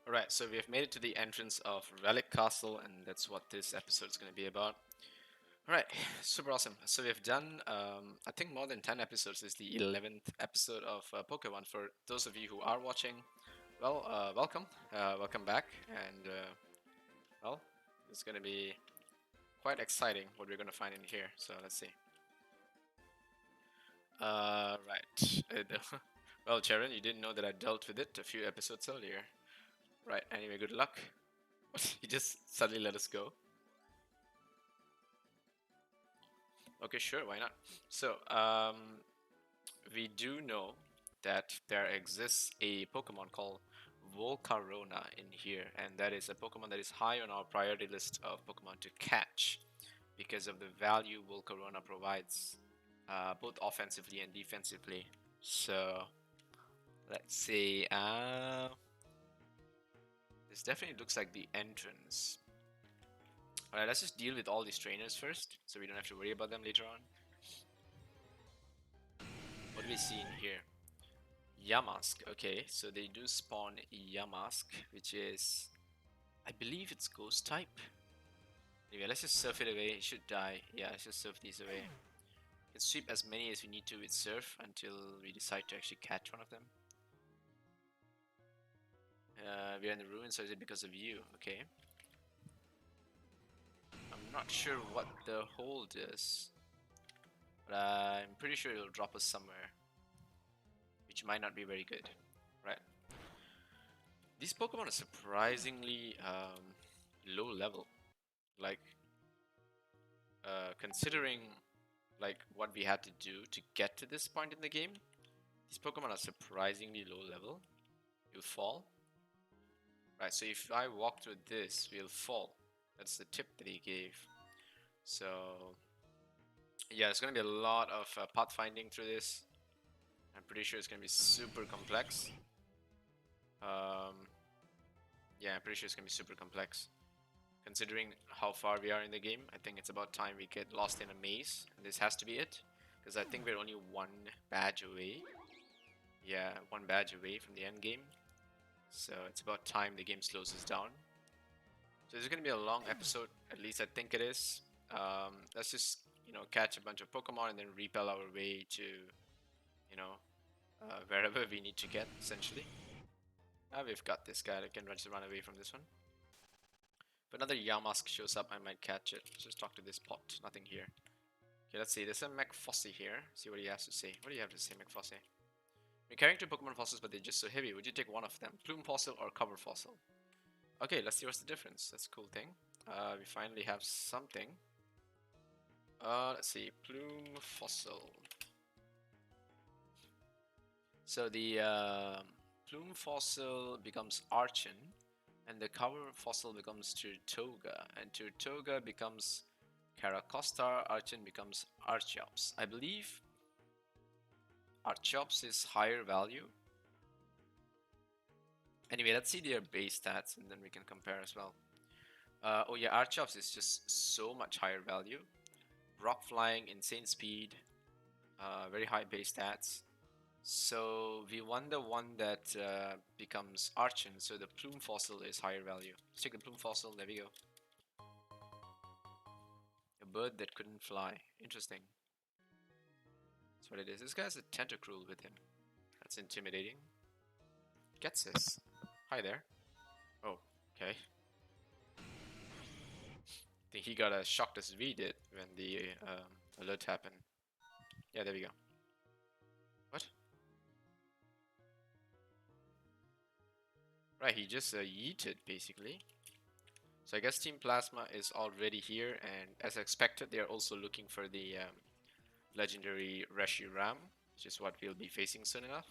Alright, so we have made it to the entrance of Relic Castle, and that's what this episode is going to be about. Alright, super awesome. So we have done, I think more than 10 episodes. This is the 11th episode of PokeOne. For those of you who are watching, well, welcome. Welcome back. And, well, it's going to be quite exciting what we're going to find in here. So let's see. Right. Well, Charon, you didn't know that I dealt with it a few episodes earlier. Right, anyway, good luck. He just suddenly let us go. Okay, sure, why not? So, we do know that there exists a Pokemon called Volcarona in here, and that is a Pokemon that is high on our priority list of Pokemon to catch because of the value Volcarona provides, both offensively and defensively. So, let's see. This definitely looks like the entrance. Alright, let's just deal with all these trainers first, so we don't have to worry about them later on. What do we see in here? Yamask. Okay, so they do spawn Yamask, which is, I believe it's ghost type. Anyway, let's just surf it away. It should die. Yeah, let's just surf these away. Can sweep as many as we need to with surf until we decide to actually catch one of them. We're in the ruins, so is it because of you? Okay. I'm not sure what the hold is, but I'm pretty sure it'll drop us somewhere, which might not be very good. Right. These Pokemon are surprisingly low level. Like, considering like what we had to do to get to this point in the game, these Pokemon are surprisingly low level. You'll fall. Right, so if I walk through this, we'll fall. That's the tip that he gave. So, yeah, it's gonna be a lot of pathfinding through this. I'm pretty sure it's gonna be super complex. Yeah, I'm pretty sure it's gonna be super complex. Considering how far we are in the game, I think it's about time we get lost in a maze. And this has to be it, because I think we're only one badge away. Yeah, one badge away from the end game. So it's about time the game slows us down. So there's gonna be a long episode, at least I think it is. Let's just, catch a bunch of Pokemon and then repel our way to, wherever we need to get, essentially. We've got this guy that can just run away from this one. If another Yamask shows up, I might catch it. Let's just talk to this pot. Nothing here. Okay, let's see. There's a McFossy here. See what he has to say. What do you have to say, McFossy? You're carrying two Pokemon fossils, but they're just so heavy. Would you take one of them? Plume fossil or cover fossil? Okay, let's see what's the difference. That's a cool thing. We finally have something. Let's see. Plume fossil. So the plume fossil becomes Archon, and the cover fossil becomes Turtoga, and Turtoga becomes Caracostar, Archon becomes Archeops. I believe Archeops is higher value. Anyway, let's see their base stats and then we can compare as well. Oh yeah, Archeops is just so much higher value. Rock flying, insane speed, very high base stats. So we won the one that becomes Archon, so the plume fossil is higher value. Let's take the plume fossil, there we go. A bird that couldn't fly. Interesting. That's what it is. This guy has a Tentacruel with him. That's intimidating. Gets this. Hi there. Oh, okay. I think he got as shocked as we did when the alert happened. Yeah, there we go. What? Right, he just yeeted basically. So I guess Team Plasma is already here, and as expected, they are also looking for the legendary Reshiram, which is what we'll be facing soon enough.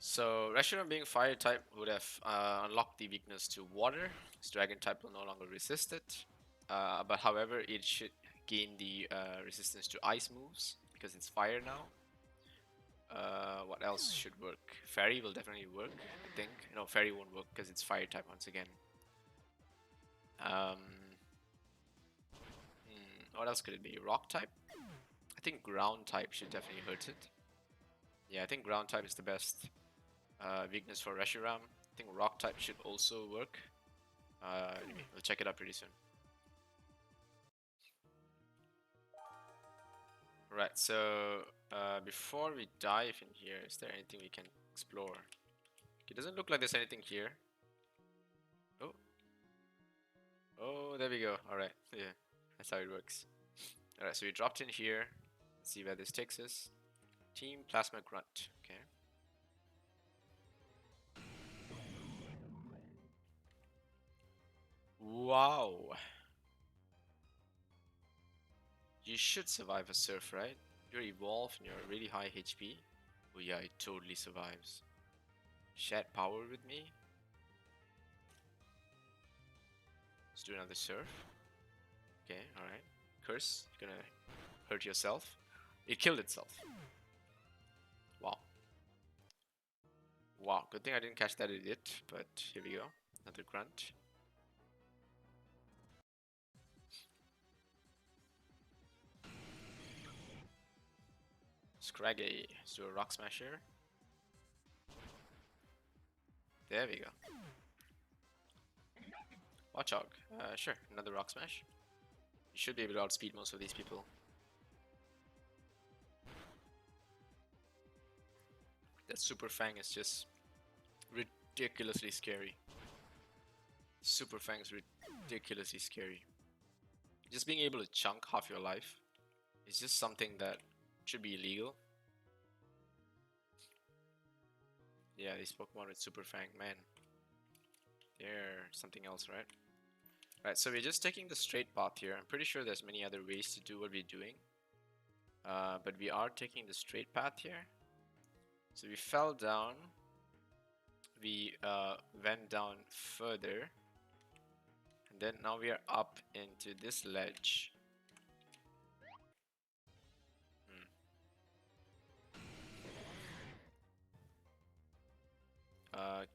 So Reshiram being fire type would have unlocked the weakness to water. His dragon type will no longer resist it. But however, it should gain the resistance to ice moves because it's fire now. What else should work? Fairy will definitely work, I think. No, Fairy won't work because it's fire type once again. What else could it be? Rock type? I think ground type should definitely hurt it. Yeah, I think ground type is the best. Weakness for Reshiram. I think Rock type should also work. Anyway, we'll check it out pretty soon. Right, so before we dive in here, is there anything we can explore? It doesn't look like there's anything here. Oh. Oh, there we go. Alright, yeah, that's how it works. Alright, so we dropped in here. Let's see where this takes us. Team Plasma Grunt. Okay. Wow. You should survive a surf, right? You're evolved and you're really high HP. Oh yeah, it totally survives. Shared power with me. Let's do another surf. Okay, alright. Curse, you're gonna hurt yourself. It killed itself. Wow. Wow, good thing I didn't catch that idiot, but here we go. Another grunt. Scraggy. Let's do a rock smasher. There we go. Watchog. Sure, another rock smash. You should be able to outspeed most of these people. That Super Fang is just ridiculously scary. Super Fang is ridiculously scary. Just being able to chunk half your life is just something that should be illegal. Yeah, these Pokemon with Super Fang, man. They're something else, right? Right, so we're just taking the straight path here. I'm pretty sure there's many other ways to do what we're doing. But we are taking the straight path here. So we fell down. We went down further. And then now we are up into this ledge.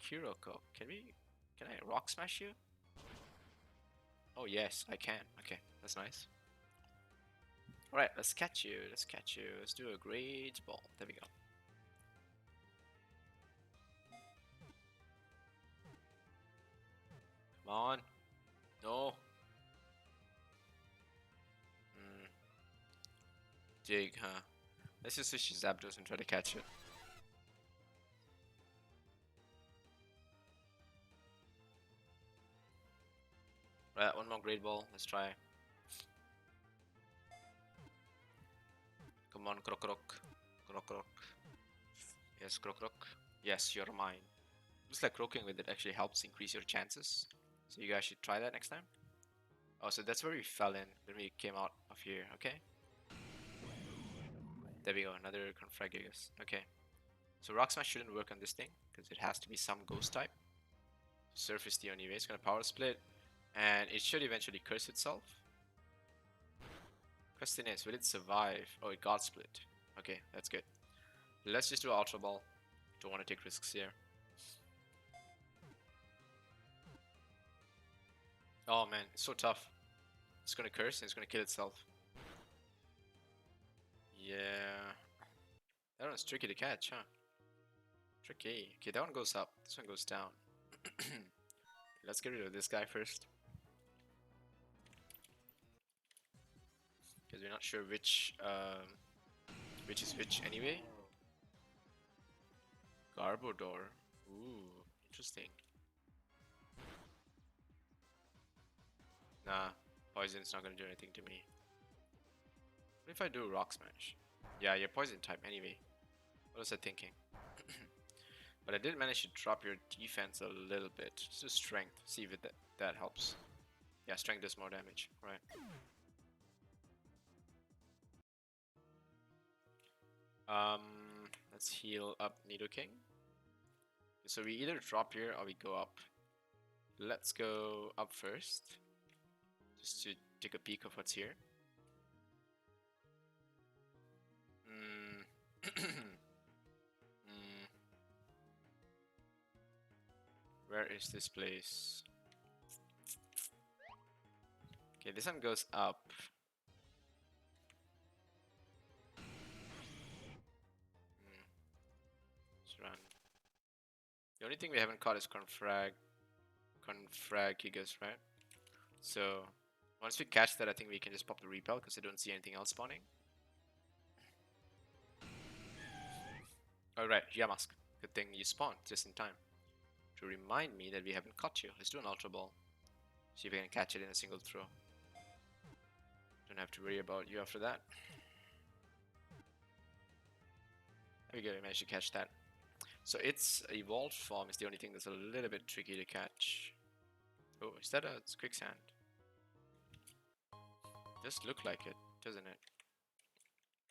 Kiroko, can I rock smash you? Oh yes, I can. Okay, that's nice. Alright, let's catch you. Let's catch you. Let's do a great ball. There we go. Come on. No. Dig, huh? Let's just switch to Zapdos and try to catch it. Right, one more great ball. Let's try. Come on, Krok Krok. Krok Krok. Yes, Krok Krok. Yes, you're mine. Looks like croaking with it actually helps increase your chances. So you guys should try that next time. Oh, so that's where we fell in when we came out of here, okay? There we go, another Confragigus. Okay. So Rock Smash shouldn't work on this thing, because it has to be some ghost type. Surf is the only way. It's gonna power split. And it should eventually curse itself. Question is, will it survive? Oh, it got split. Okay, that's good. Let's just do an Ultra Ball. Don't want to take risks here. Oh man, it's so tough. It's gonna curse and it's gonna kill itself. Yeah. That one's tricky to catch, huh? Tricky. Okay, that one goes up. This one goes down. Let's get rid of this guy first. Because we're not sure which is which anyway. Garbodor. Ooh, interesting. Nah, poison's not gonna do anything to me. What if I do Rock Smash? Yeah, you're poison type anyway. What was I thinking? But I did manage to drop your defense a little bit. Just do strength. See if that helps. Yeah, strength does more damage. Right. Let's heal up Nidoking. So we either drop here or we go up. Let's go up first. Just to take a peek of what's here. Where is this place? Okay, this one goes up. Let's run. The only thing we haven't caught is Confragigus, right? So once we catch that, I think we can just pop the repel because I don't see anything else spawning. Alright, Yamask. Good thing you spawned just in time to remind me that we haven't caught you. Let's do an Ultra Ball. See if we can catch it in a single throw. Don't have to worry about you after that. There we go, we managed to catch that. So its evolved form is the only thing that's a little bit tricky to catch. Oh, is that a quicksand? Does look like it, doesn't it?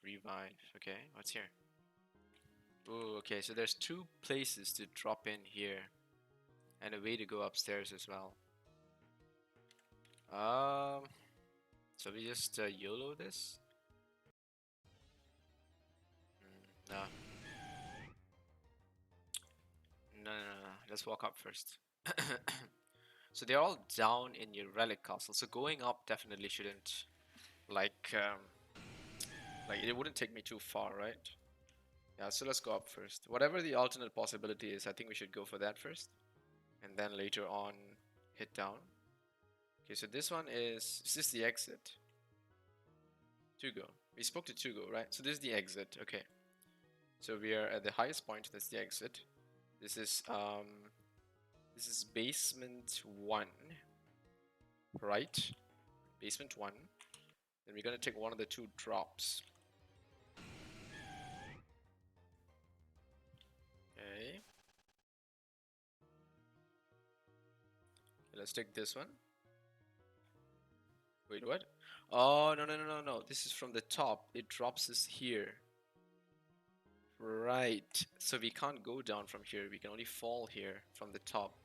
Revive. Okay, what's here? Oh, okay, so there's two places to drop in here. And a way to go upstairs as well. So we just YOLO this? No. No, let's walk up first. So they're all down in your Relic Castle, so going up definitely shouldn't, like it wouldn't take me too far, right? Yeah, so let's go up first. Whatever the alternate possibility is, I think we should go for that first. And then later on, hit down. Okay, so this one is this the exit? Tugo. We spoke to Tugo, right? So this is the exit, okay. So we are at the highest point, that's the exit. This is basement 1, right? Basement 1. Then we're gonna take one of the two drops. Okay. Let's take this one. Wait, what? Oh, no. This is from the top. It drops us here. Right. So we can't go down from here. We can only fall here from the top.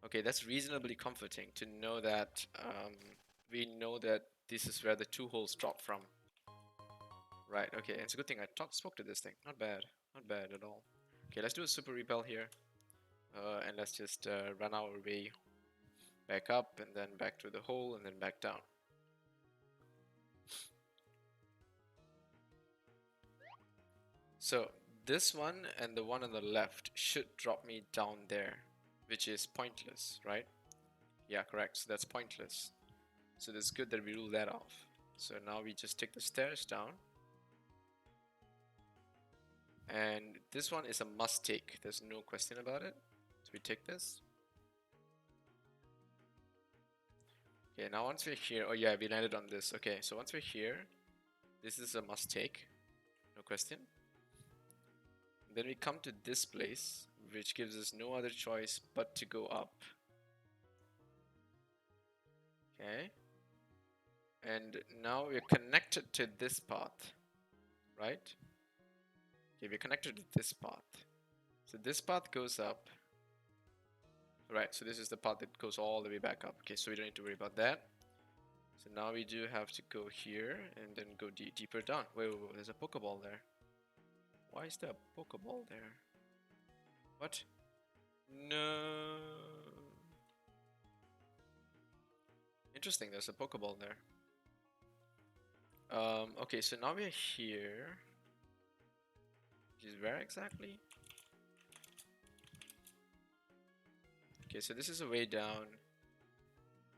Okay, that's reasonably comforting to know that we know that this is where the two holes drop from. Right, okay. It's a good thing I spoke to this thing. Not bad. Not bad at all. Okay, let's do a super repel here. And let's just run our way back up and then back to the hole and then back down. So this one and the one on the left should drop me down there, which is pointless, right? Yeah, correct. So that's pointless. So it's good that we rule that off. So now we just take the stairs down. And this one is a must take. There's no question about it. So we take this. Okay, now once we're here, oh yeah, we landed on this. Okay, so once we're here, this is a must take. No question. Then we come to this place, which gives us no other choice but to go up. Okay. And now we're connected to this path, right? Okay, we're connected to this path. So this path goes up. Right, so this is the path that goes all the way back up. Okay, so we don't need to worry about that. So now we do have to go here and then go deeper down. Wait, there's a Pokeball there. Why is there a Pokeball there? What? No. Interesting, there's a Pokeball there. Okay, so now we're here. Which is where exactly? Okay, so this is a way down.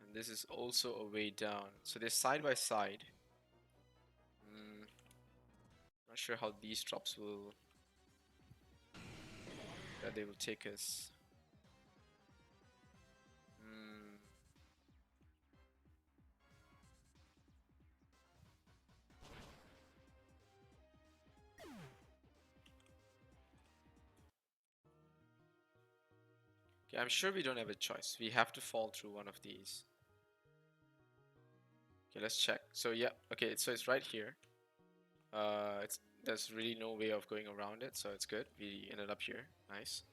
And this is also a way down. So they're side by side. Not sure how these drops will... where they will take us. Okay, I'm sure we don't have a choice. We have to fall through one of these. Okay, let's check. So yeah, okay, so it's right here. There's really no way of going around it, so it's good. We ended up here. Nice.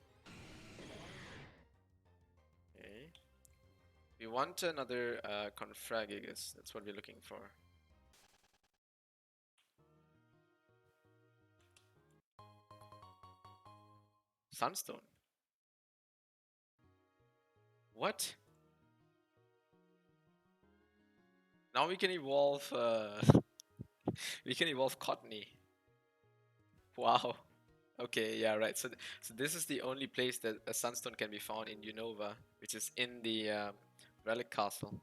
Okay. We want another Confragigus. That's what we're looking for. Sunstone. What? Now we can evolve. We can evolve Cottony. Wow. Okay, yeah, right. So this is the only place that a Sunstone can be found in Unova, which is in the Relic Castle.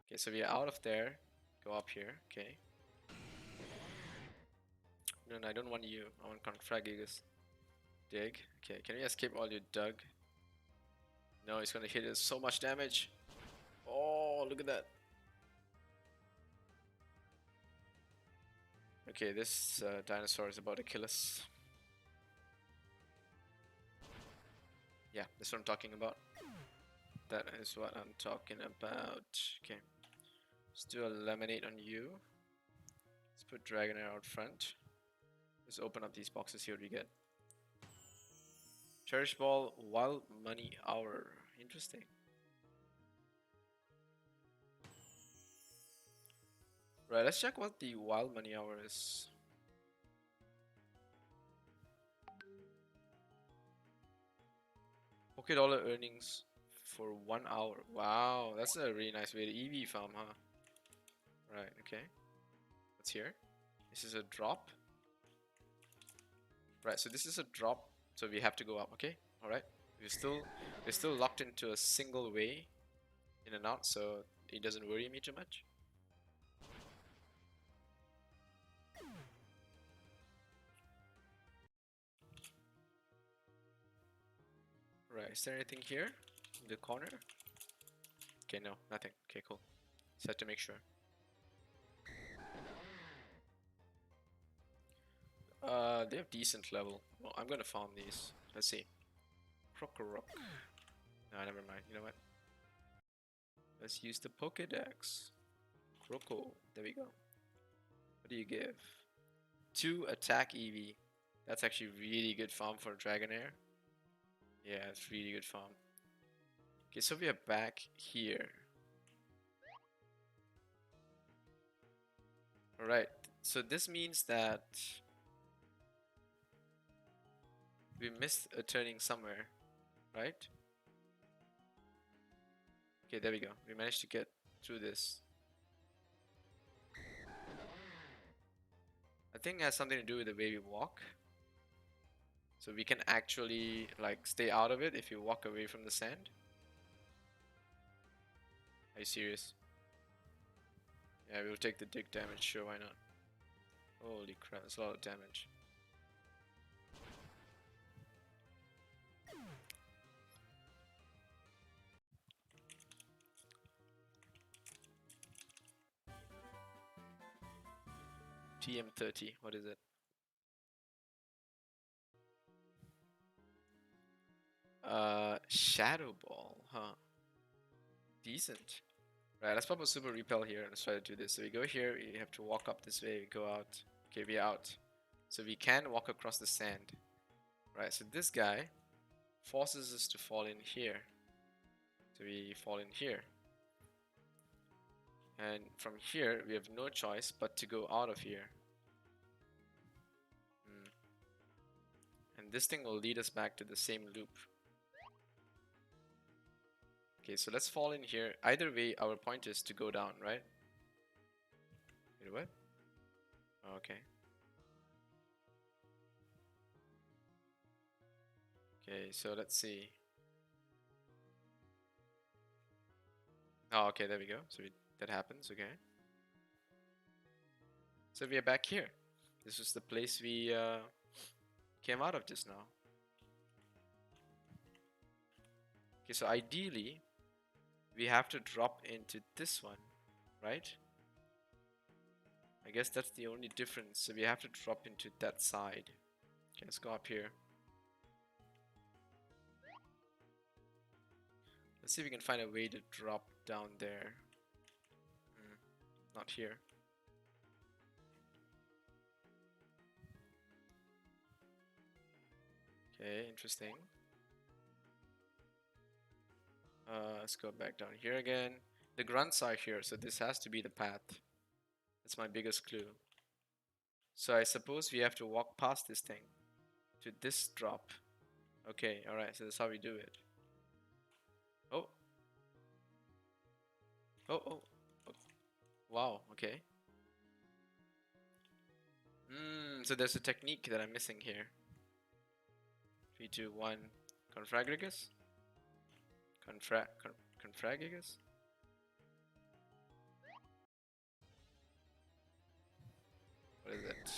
Okay, so we are out of there. Go up here. Okay. No, no, I don't want you. I want Confragigus. Dig. Okay, can we escape all you dug? No, he's gonna hit us so much damage. Oh, look at that. Okay, this dinosaur is about to kill us. Yeah, that's what I'm talking about. That is what I'm talking about. Okay, let's do a lemonade on you. Let's put Dragonair out front. Let's open up these boxes. See what we get. Cherish Ball, Wild Money Hour. Interesting. Right, let's check what the Wild Money Hour is. $Dollar earnings for 1 hour. Wow, that's a really nice way to EV farm, huh? Right, okay. What's here? This is a drop. Right, so this is a drop, so we have to go up, okay? Alright. We're still locked into a single way in and out, so it doesn't worry me too much. Right, is there anything here in the corner? Okay, no, nothing. Okay, cool. Just had to make sure. They have decent level. Well, I'm gonna farm these. Let's see. Rock. No, never mind. You know what? Let's use the Pokedex. Croco. There we go. What do you give? 2 attack EV. That's actually really good farm for Dragonair. Yeah, it's really good farm. Okay, so we are back here. Alright, so this means that we missed a turning somewhere, right? Okay, there we go. We managed to get through this. I think it has something to do with the way we walk. So we can actually like stay out of it if you walk away from the sand. Are you serious? Yeah, we'll take the dig damage, sure, why not? Holy crap, that's a lot of damage. TM30, what is it? Shadow Ball, huh? Decent. Right, let's pop a Super Repel here and let's try to do this. So we go here, we have to walk up this way, we go out. Okay, we're out. So we can walk across the sand. Right, so this guy forces us to fall in here. So we fall in here. And from here, we have no choice but to go out of here. And this thing will lead us back to the same loop. Okay, so let's fall in here. Either way, our point is to go down, right? Wait, what? Okay. Okay, so let's see. Oh, okay, there we go. So that happens, okay. So we are back here. This was the place we came out of just now. Okay, so ideally, we have to drop into this one, right? I guess that's the only difference. So we have to drop into that side. Okay, let's go up here. Let's see if we can find a way to drop down there. Not here. Okay, interesting. Let's go back down here again. The grunts are here, so this has to be the path. That's my biggest clue. So I suppose we have to walk past this thing to this drop. Okay, alright, so that's how we do it. Oh. Oh. Wow, okay. So there's a technique that I'm missing here. 3, 2, 1. Confragigus? Confragigus? What is it?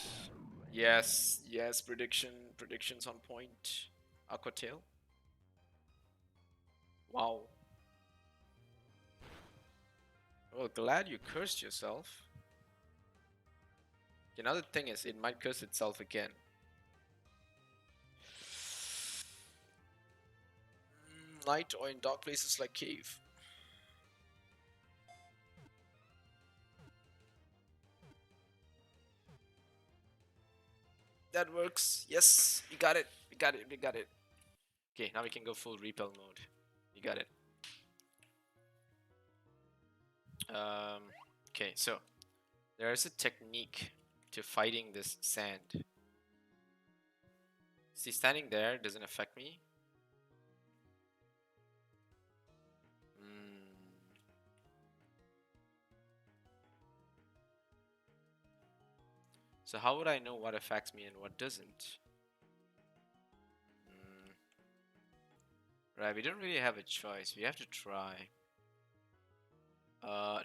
Yes, yes, predictions on point. Aqua Tail. Wow. Well, glad you cursed yourself. Another thing is, it might curse itself again. Night or in dark places like cave. That works. Yes, we got it. We got it. We got it. Okay, now we can go full repel mode. We got it. Okay, so there is a technique to fighting this sand. See, standing there doesn't affect me. So how would I know what affects me and what doesn't? Right, we don't really have a choice. We have to try.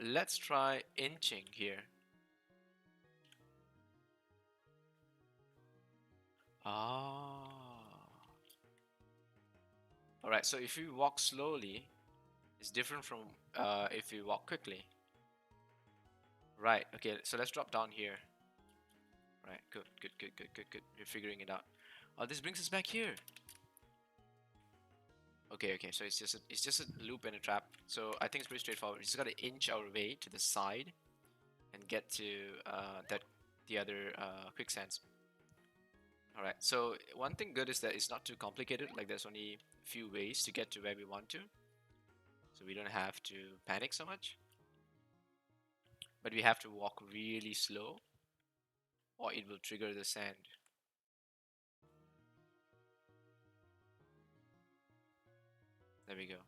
Let's try inching here. Ah. Alright, so if you walk slowly, it's different from if you walk quickly. Right, okay, so let's drop down here. Right, good. We're figuring it out. Oh, this brings us back here. Okay, so it's just a loop and a trap. So I think it's pretty straightforward. We just gotta inch our way to the side and get to the other quicksands. Alright, so one thing good is that it's not too complicated. Like, there's only a few ways to get to where we want to, so we don't have to panic so much. But we have to walk really slow, or it will trigger the sand. There we go.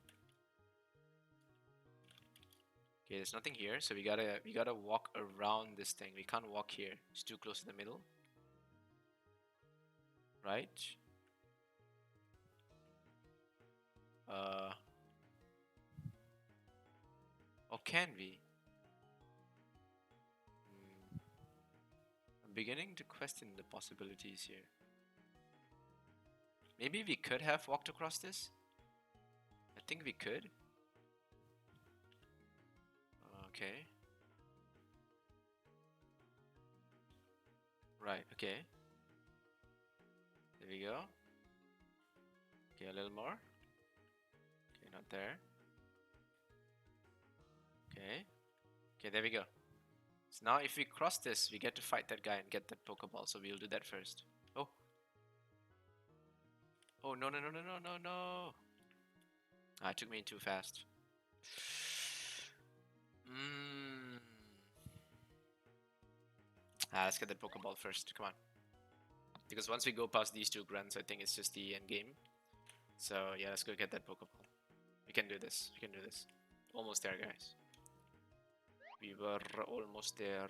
Okay, there's nothing here, so we gotta walk around this thing. We can't walk here. It's too close to the middle. Right? Or can we? I'm beginning to question the possibilities here. Maybe we could have walked across this? I think we could. Okay. Right, okay. There we go. Okay, a little more. Okay, not there. Okay. Okay, there we go. So now if we cross this, we get to fight that guy and get that Pokeball, so we'll do that first. Oh. Oh, no. Ah, it took me in too fast. Let's get that Pokeball first. Come on. Because once we go past these two grunts, I think it's just the end game. So yeah, let's go get that Pokeball. We can do this. We can do this. Almost there, guys. We were almost there.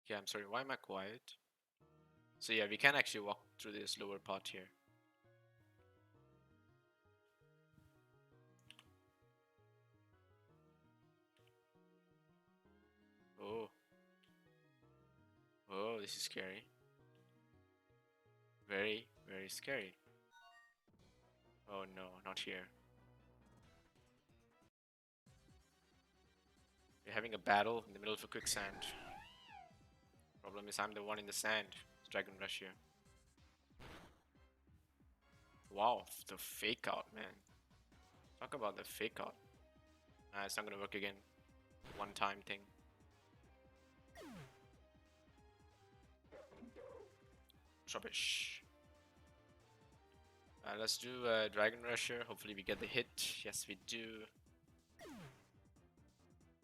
Yeah, I'm sorry, why am I quiet? So yeah, we can actually walk through this lower part here. Oh. Oh, this is scary. Very, very scary. Oh no, not here. We're having a battle in the middle of a quicksand. Problem is I'm the one in the sand. It's Dragon Rush here. Wow, the fake out, man. Talk about the fake out. It's not gonna work again. One time thing. Rubbish. Let's do Dragon Rush here. Hopefully we get the hit. Yes, we do.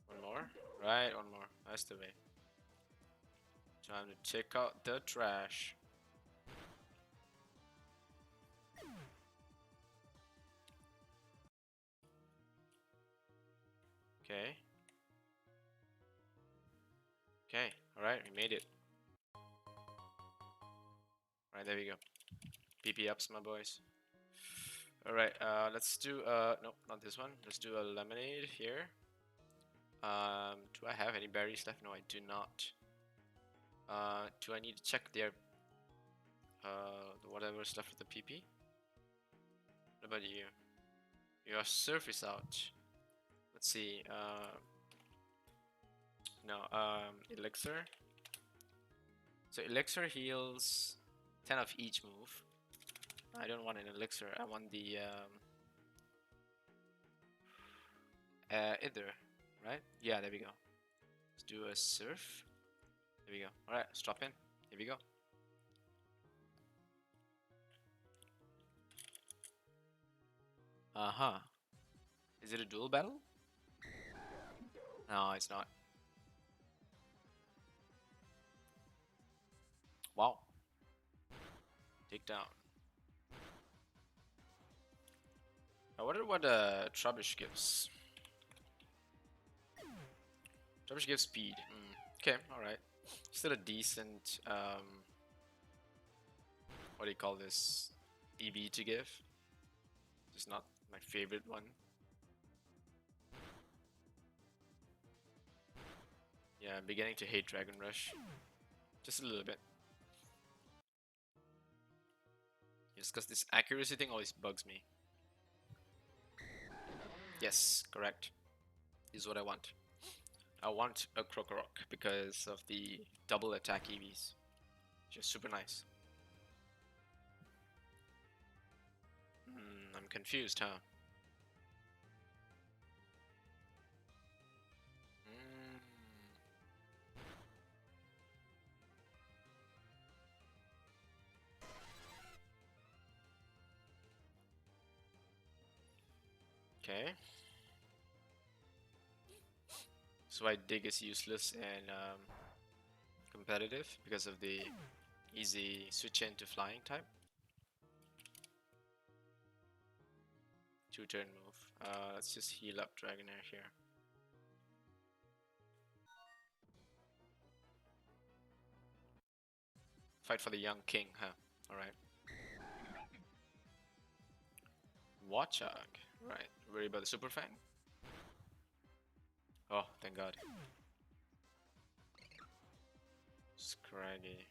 One more. Right, one more. That's the way. Time to take out the trash. Okay. Okay, alright, we made it. Alright, there we go. PP ups, my boys. Alright, let's do, nope, not this one. Let's do a lemonade here. Do I have any berries left? No, I do not. Do I need to check their, whatever stuff with the PP? What about you? Your surf is out. Let's see, no, elixir. So elixir heals 10 of each move. I don't want an elixir, I want the either, right? Yeah, there we go. Let's do a surf. There we go. Alright, let's drop in. Here we go. Uh-huh. Is it a duel battle? No, it's not. Wow. Take down. I wonder what Trubbish gives. Trubbish gives speed. Okay, alright. Still a decent, what do you call this? EB to give. Just not my favorite one. Yeah, I'm beginning to hate Dragon Rush. Just a little bit. Just because this accuracy thing always bugs me. Yes, correct. This is what I want. I want a Krokorok because of the double attack EVs. Just super nice. I'm confused, huh? Okay. So I dig is useless and competitive because of the easy switch into flying type. 2-turn move. Let's just heal up Dragonair here. Fight for the young king, huh? Alright. Watchog. Right. Worry about the Super Fang? Oh, thank god. Scraggy.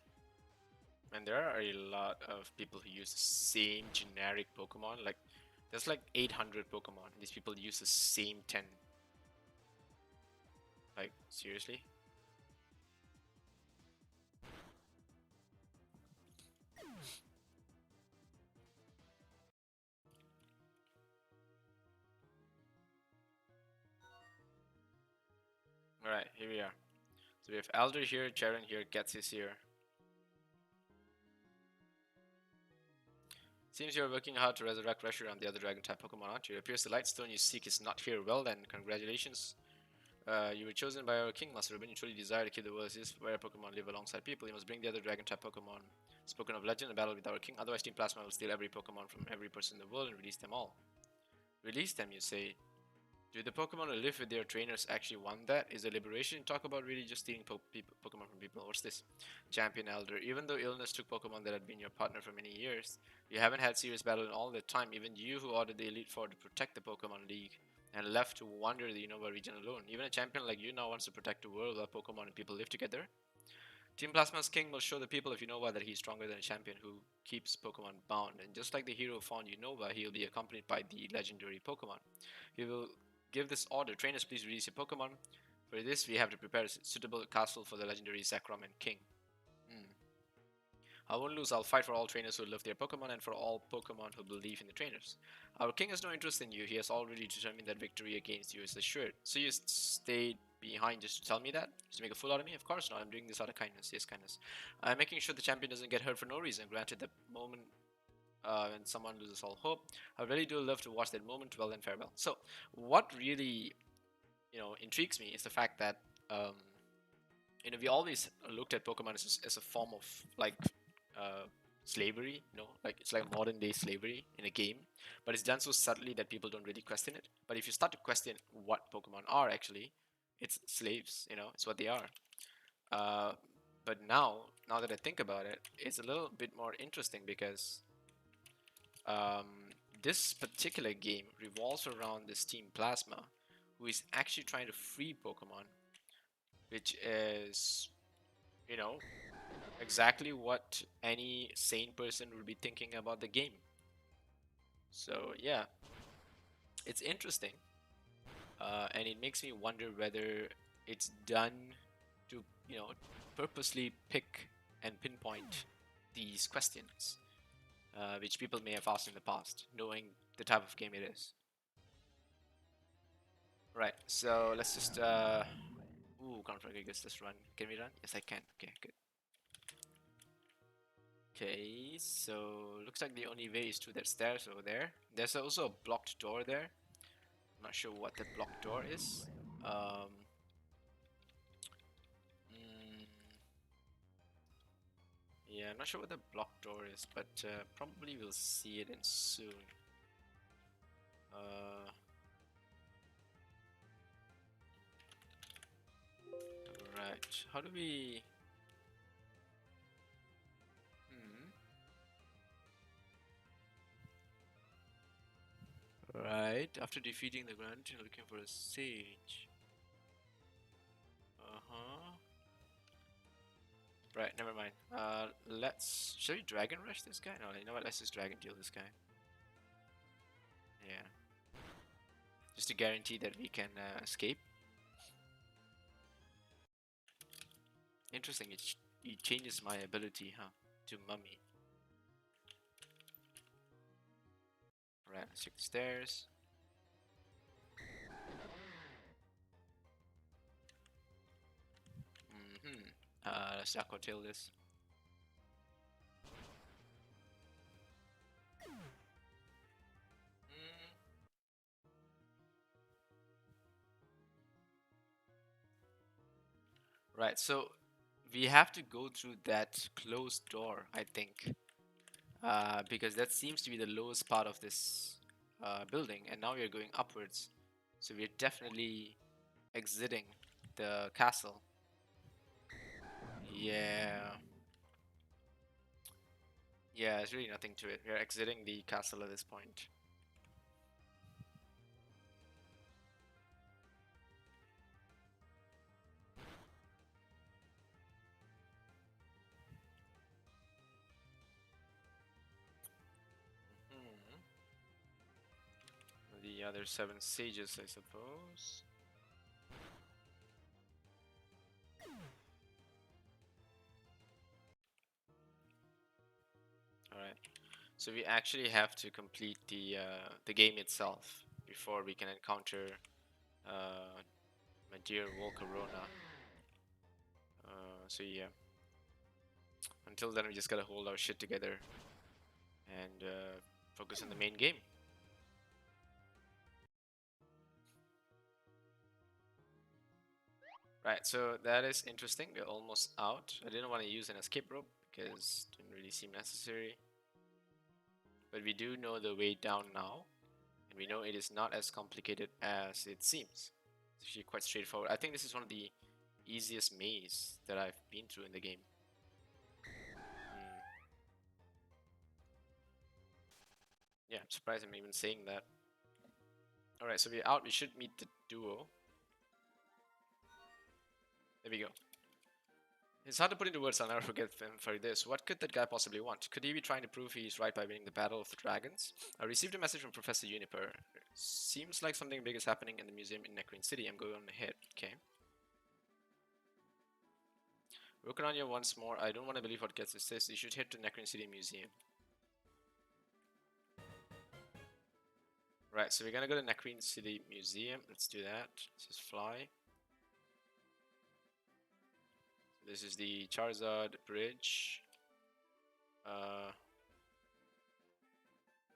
And there are a lot of people who use the same generic Pokemon. Like, there's like 800 Pokemon. These people use the same 10. Like, seriously? Alright, here we are. So we have Alder here, Charon here, Getsis here. Seems you're working hard to resurrect Reshiram, the other dragon-type Pokemon, aren't you? It appears the Lightstone you seek is not here. Well then, congratulations. You were chosen by our King Master. When you truly desire to keep the world as is, where Pokemon live alongside people, you must bring the other dragon-type Pokemon spoken of legend and battle with our King. Otherwise, Team Plasma will steal every Pokemon from every person in the world and release them all. Release them, you say? Do the Pokemon who live with their trainers actually want that? Is the liberation talk about really just stealing Pokemon from people? What's this? Champion Elder. Even though illness took Pokemon that had been your partner for many years, you haven't had serious battle in all that time. Even you who ordered the Elite Four to protect the Pokemon League and left to wander the Unova region alone. Even a champion like you now wants to protect the world where Pokemon and people live together. Team Plasma's King will show the people of Unova that he's stronger than a champion who keeps Pokemon bound. And just like the hero found Unova, he'll be accompanied by the legendary Pokemon. He will give this order. Trainers, please release your Pokemon. For this, we have to prepare a suitable castle for the legendary Zekrom and King. I won't lose. I'll fight for all trainers who love their Pokemon and for all Pokemon who believe in the trainers. Our King has no interest in you. He has already determined that victory against you is assured. So you stayed behind just to tell me that? Just to make a fool out of me? Of course not. I'm doing this out of kindness. Yes, kindness. I'm making sure the champion doesn't get hurt for no reason. Granted, the moment when someone loses all hope. I really do love to watch that moment. Well then, farewell. So, what really, intrigues me is the fact that, um, we always looked at Pokemon as a form of like uh, slavery. Like it's like modern day slavery in a game, but it's done so subtly that people don't really question it. But if you start to question what Pokemon are actually, it's slaves. It's what they are. Uh, but now that I think about it, it's a little bit more interesting because um, this particular game revolves around this Team Plasma, who is actually trying to free Pokemon, which is, you know, exactly what any sane person would be thinking about the game. So yeah, it's interesting, and it makes me wonder whether it's done to, purposely pick and pinpoint these questions, which people may have asked in the past, knowing the type of game it is. Right, so let's just, ooh, conflict, I guess this run. Can we run? Yes, I can. Okay, good. Okay, so looks like the only way is through that stairs over there. There's also a blocked door there. I'm not sure what that blocked door is. Um, mm, yeah, I'm not sure what the blocked door is, but probably we'll see it in soon. Uh, right, how do we... Hmm. Right, after defeating the Grand, you're looking for a sage. Uh-huh. Right, never mind. Should we Dragon Rush this guy? No, you know what? Let's just Dragon Deal this guy. Yeah. Just to guarantee that we can escape. Interesting, it changes my ability, huh? To Mummy. Right, let's check the stairs. Let's Aqua Tail this. Mm. Right, so we have to go through that closed door, I think. Because that seems to be the lowest part of this building, and now we are going upwards. So we're definitely exiting the castle. Yeah. Yeah, there's really nothing to it. We're exiting the castle at this point. Hmm. The other 7 sages, I suppose. Alright. So we actually have to complete the game itself before we can encounter my dear Volcarona. So yeah. Until then, we just gotta hold our shit together and focus on the main game. Right, so that is interesting. We're almost out. I didn't want to use an escape rope because it didn't really seem necessary. But we do know the way down now, and we know it is not as complicated as it seems. It's actually quite straightforward. I think this is one of the easiest maze that I've been through in the game. Yeah, I'm surprised I'm even saying that. Alright, so we're out. We should meet the duo. There we go. It's hard to put into words, I'll never forget him for this. What could that guy possibly want? Could he be trying to prove he's right by winning the Battle of the Dragons? I received a message from Professor Uniper. Seems like something big is happening in the museum in Necron City. I'm going ahead. Okay. Working on you once more. I don't want to believe what gets this says. You should head to Necron City Museum. Right, so we're gonna go to Necron City Museum. Let's do that. Let's just fly. This is the Charizard Bridge.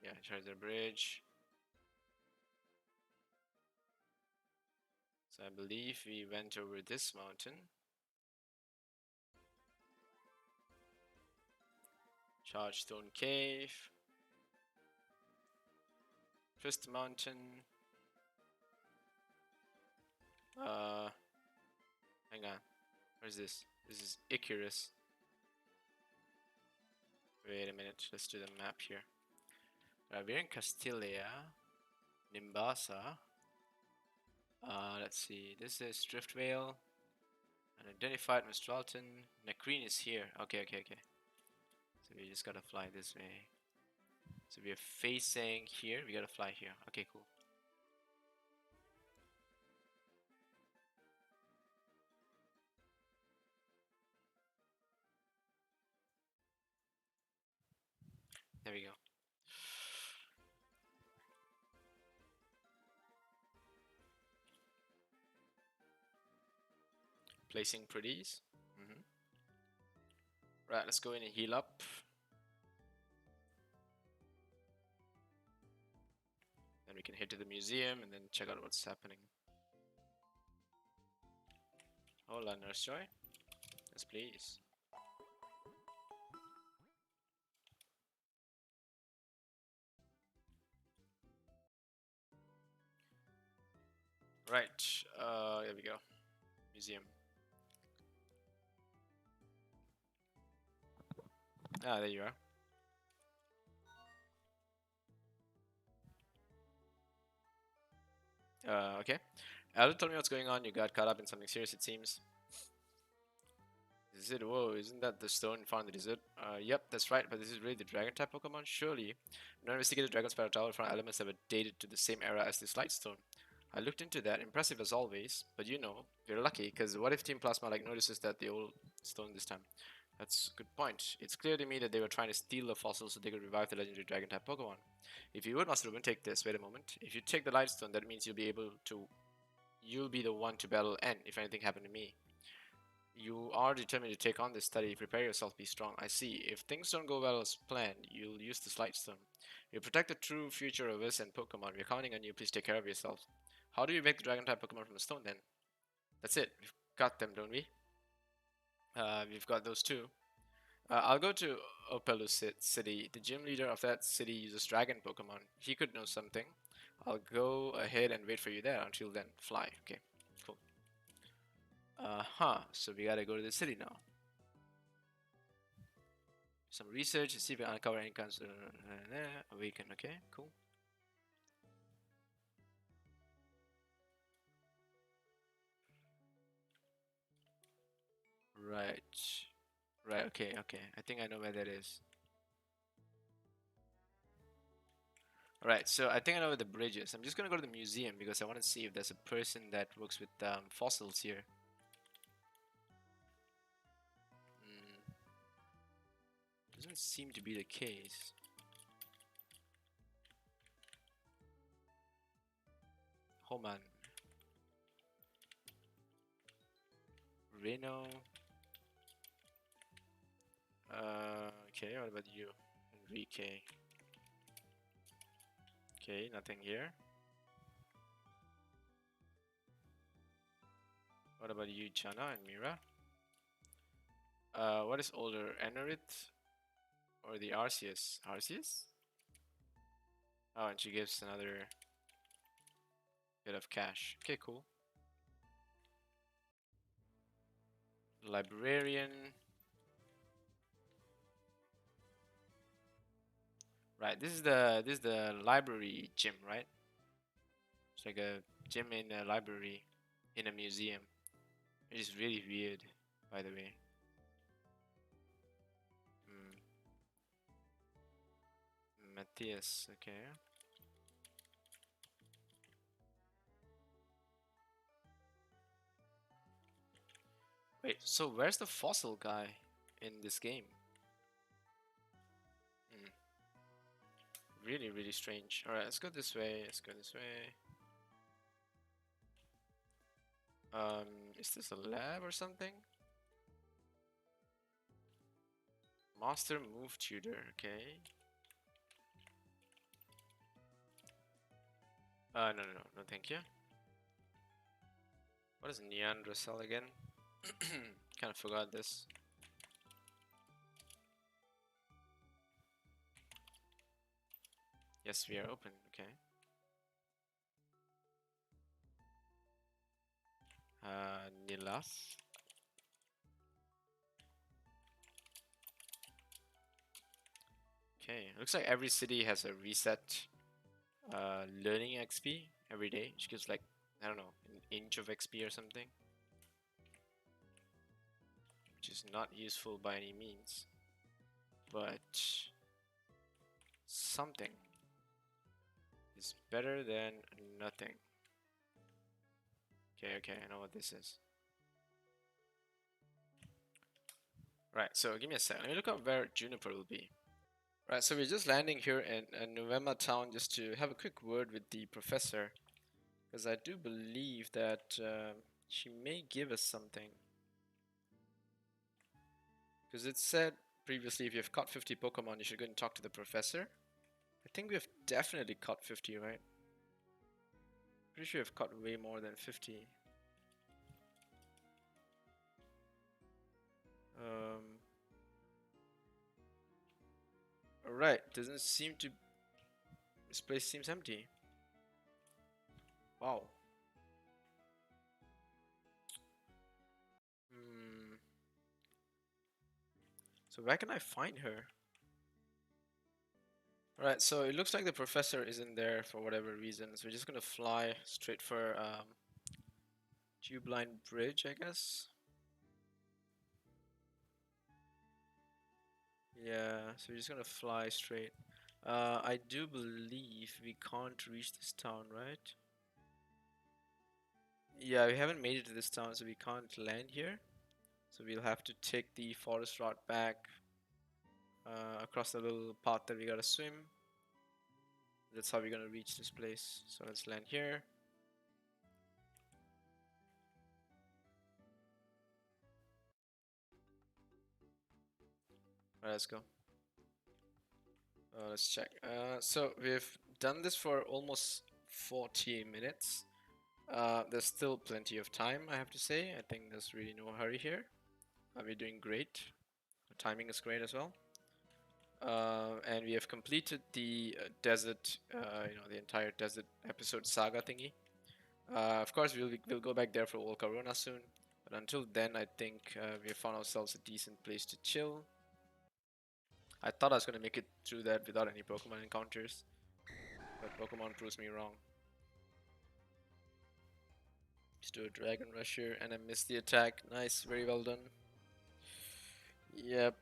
Yeah, Treasure Bridge. So I believe we went over this mountain. Chargestone Cave. First mountain. Uh, Hang on. Where's this? This is Icarus. Wait a minute. Let's do the map here. We're in Castilia. Nimbasa. Let's see. This is Driftveil. Unidentified Mistralton. Necron is here. Okay. So we just gotta fly this way. So we are facing here. We gotta fly here. Okay, cool. There we go. Placing pretties. Right, let's go in and heal up. Then we can head to the museum and then check out what's happening. Hola, Nurse Joy. Yes, please. Right, here we go. Museum. Ah, there you are. Okay. Aldo, tell me what's going on. You got caught up in something serious, it seems. Is it? Whoa, isn't that the stone found in the desert? Yep, that's right, but this is really the dragon type Pokemon? Surely. No investigated dragon spiral tower found elements that were dated to the same era as this light stone. I looked into that, impressive as always, but you know, you're lucky, because what if Team Plasma like notices that the old stone this time? That's a good point. It's clear to me that they were trying to steal the fossil so they could revive the legendary dragon type Pokemon. If you would, Master Ruben, take this. Wait a moment. If you take the light stone, that means you'll be the one to battle N if anything happened to me. You are determined to take on this study. Prepare yourself, be strong. I see. If things don't go well as planned, you'll use the light stone. You protect the true future of us and Pokemon. We're counting on you. Please take care of yourself. How do you make the dragon type Pokemon from the stone then? That's it. We've got them, don't we? We've got those two. I'll go to Opelucid City. The gym leader of that city uses dragon Pokemon. He could know something. I'll go ahead and wait for you there. Until then, fly. Okay, cool. So we gotta go to the city now. Some research to see if we uncover any kinds of awaken. Okay, cool. Right. Right, okay. I think I know where that is. Alright, so I think I know where the bridge is. I'm just gonna go to the museum because I want to see if there's a person that works with fossils here. Doesn't seem to be the case. Homan. Reno. Okay, what about you? Enrique. Okay, nothing here. What about you, Chana and Mira? What is older, Enerith or the Arceus? Arceus? Oh, and she gives another bit of cash. Okay, cool. Librarian. Right, this is the library gym, right? It's like a gym in a library in a museum. It is really weird, by the way. Matthias, okay. Wait, so where's the fossil guy in this game? Really, really strange. Alright, let's go this way. Let's go this way. Is this a lab or something? Master Move Tutor, okay. No, thank you. What is Neanderthal again? Kind of forgot this. Yes, we are open. Okay. Nilas. Okay, looks like every city has a reset learning XP every day, which gives like, I don't know, an inch of XP or something, which is not useful by any means, but something is better than nothing. Okay, I know what this is. Right, so give me a sec. Let me look up where Juniper will be. Right, so we're just landing here in November town just to have a quick word with the professor, because I do believe that she may give us something. Because it said previously if you've caught 50 Pokemon, you should go and talk to the professor. I think we've definitely caught 50, right? Pretty sure we've caught way more than 50. Alright, doesn't seem to... This place seems empty. Wow. So where can I find her? Alright, so it looks like the professor isn't there for whatever reason, so we're just gonna fly straight for Tube Line Bridge, I guess. Yeah, so we're just gonna fly straight. I do believe we can't reach this town, right? Yeah, we haven't made it to this town, so we can't land here. So we'll have to take the forest route back across the little path that we gotta swim. That's how we're gonna reach this place. So let's land here. Alright, let's go. Let's check. So we've done this for almost 40 minutes. There's still plenty of time, I have to say. I think there's really no hurry here. We're doing great. The timing is great as well. And we have completed the desert, the entire desert episode saga thingy. Of course, we'll go back there for Volcarona soon. But until then, I think we have found ourselves a decent place to chill. I thought I was going to make it through that without any Pokemon encounters. But Pokemon proves me wrong. Let's do a Dragon Rush here, and I missed the attack. Nice, very well done. Yep.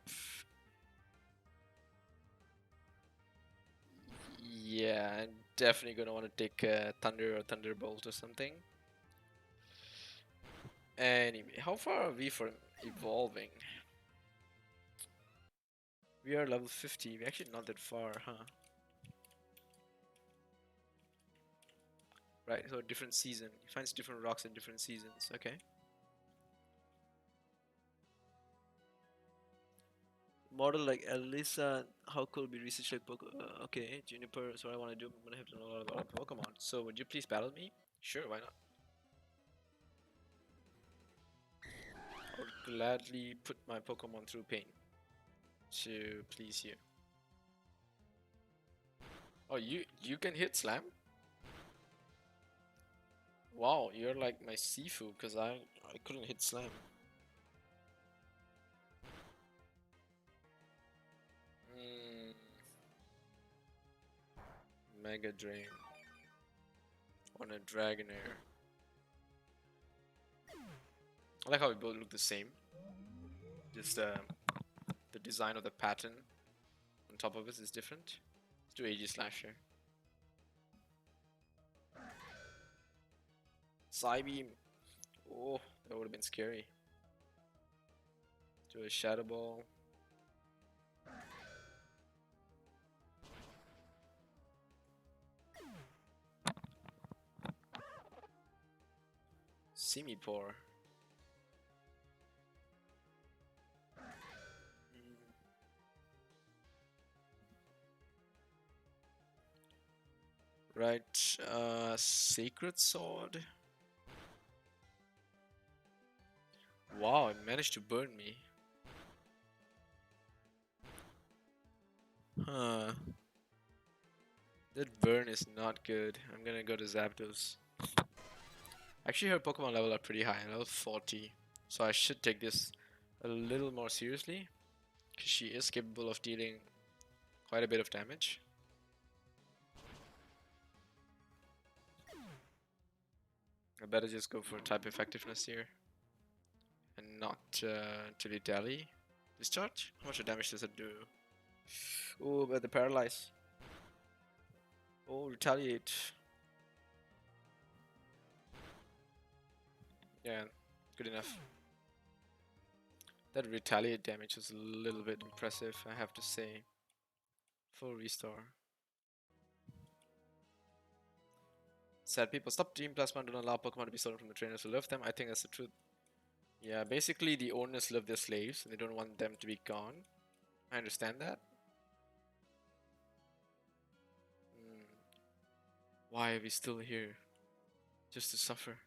Yeah, I'm definitely gonna want to take Thunder or Thunderbolt or something. Anyway, how far are we from evolving? We are level 50. We're actually not that far, huh? Right, so different season. He finds different rocks in different seasons. Okay. Model like Elisa, how cool be research like okay, Juniper, so what I want to do, I'm gonna have to know a lot about Pokemon. So would you please battle me? Sure, why not? I would gladly put my Pokemon through pain to please you. Oh, you can hit Slam? Wow, you're like my Sifu, because I couldn't hit Slam. Mega Drain on a Dragonair. I like how we both look the same. Just the design of the pattern on top of it is different. Let's do AG Slasher. Psybeam. Oh, that would have been scary. Do a Shadow Ball. Simipour. Right, Sacred Sword. Wow, it managed to burn me. Huh. That burn is not good. I'm gonna go to Zapdos. Actually, her Pokemon level are pretty high, level 40. So I should take this a little more seriously. Because she is capable of dealing quite a bit of damage. I better just go for type effectiveness here. And not dilly dally. Discharge? How much damage does it do? Oh, but the paralyze. Oh, retaliate. Yeah, good enough. That retaliate damage is a little bit impressive, I have to say. Full restore. Sad people stop Team Plasma and don't allow Pokemon to be stolen from the trainers who love them. I think that's the truth. Yeah, basically the owners love their slaves and they don't want them to be gone. I understand that. Why are we still here? Just to suffer.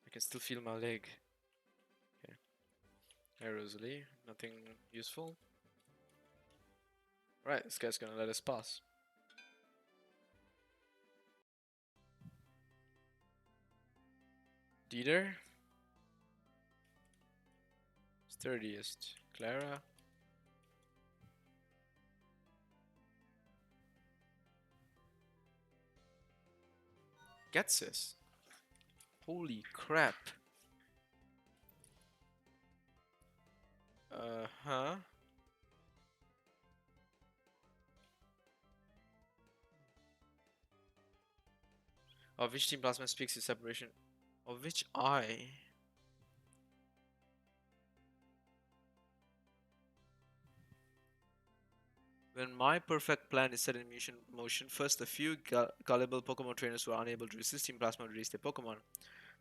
I can still feel my leg. Okay. Hey Rosalie, nothing useful. Right, this guy's gonna let us pass. Dieter. Sturdiest. Clara. Gets this. Holy crap. Huh? Of which Team Plasma speaks his separation? Of which I? When my perfect plan is set in motion, first a few gullible Pokemon trainers who are unable to resist Team Plasma will release their Pokemon.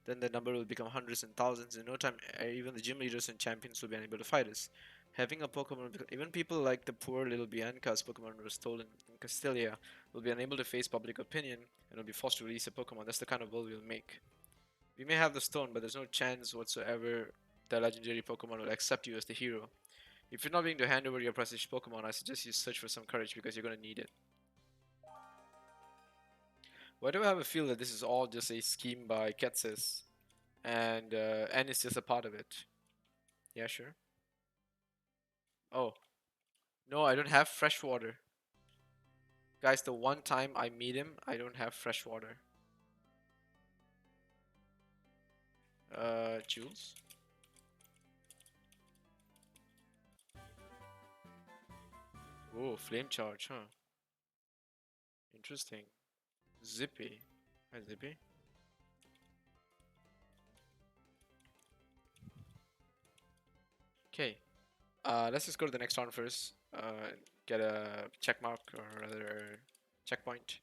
Then the number will become hundreds and thousands. In no time, even the gym leaders and champions will be unable to fight us. Having a Pokemon, even people like the poor little Bianca's Pokemon were stolen in Castelia, will be unable to face public opinion and will be forced to release a Pokemon. That's the kind of world we'll make. We may have the stone, but there's no chance whatsoever the legendary Pokemon will accept you as the hero. If you're not willing to hand over your precious Pokemon, I suggest you search for some courage because you're gonna need it. Why do I have a feel that this is all just a scheme by Ketsis? And is just a part of it. Yeah, sure. Oh, no, I don't have fresh water. Guys, the one time I meet him, I don't have fresh water. Jules? Oh, flame charge, huh? Interesting. Zippy. Hi, Zippy. Okay. Let's just go to the next round first. Get a check mark or rather checkpoint.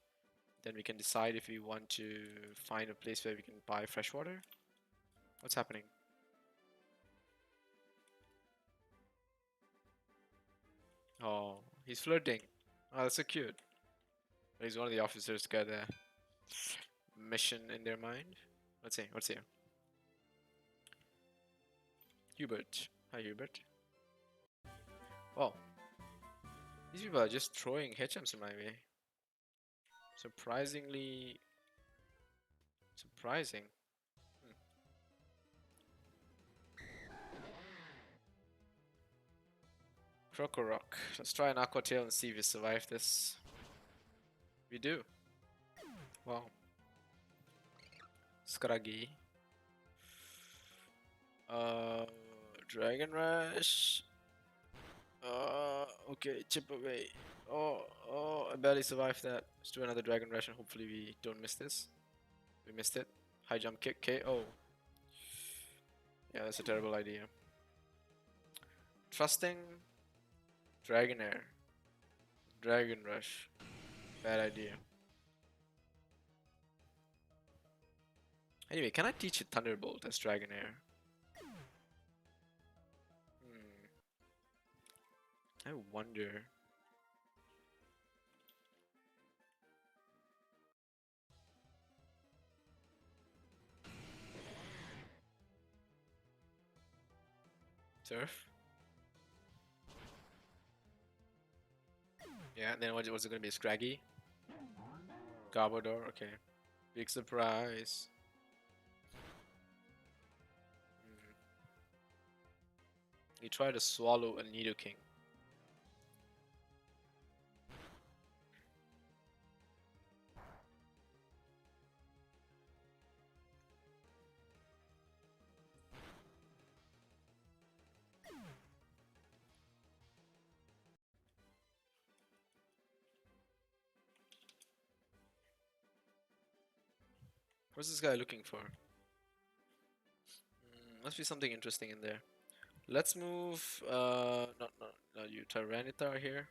Then we can decide if we want to find a place where we can buy fresh water. What's happening? Oh, he's flirting. Oh, that's so cute. He's one of the officers got a mission in their mind. Let's see. What's here? Hubert. Hi, Hubert. Oh, these people are just throwing HMs in my way. Surprisingly surprising. Crocorock. Let's try an Aqua Tail and see if we survive this. We do. Wow. Scraggy. Dragon Rush. Okay, chip away. Oh, I barely survived that. Let's do another Dragon Rush and hopefully we don't miss this. We missed it. High jump kick, KO. Yeah, that's a terrible idea. Trusting Dragonair. Dragon Rush. Bad idea. Anyway, can I teach it Thunderbolt as Dragonair? I wonder. Turf. Yeah, then what's it gonna be? Scraggy? Garbodor, okay. Big surprise. Mm. He tried to swallow a Nidoking. What's this guy looking for? Must be something interesting in there. Let's move, not you, Tyranitar here.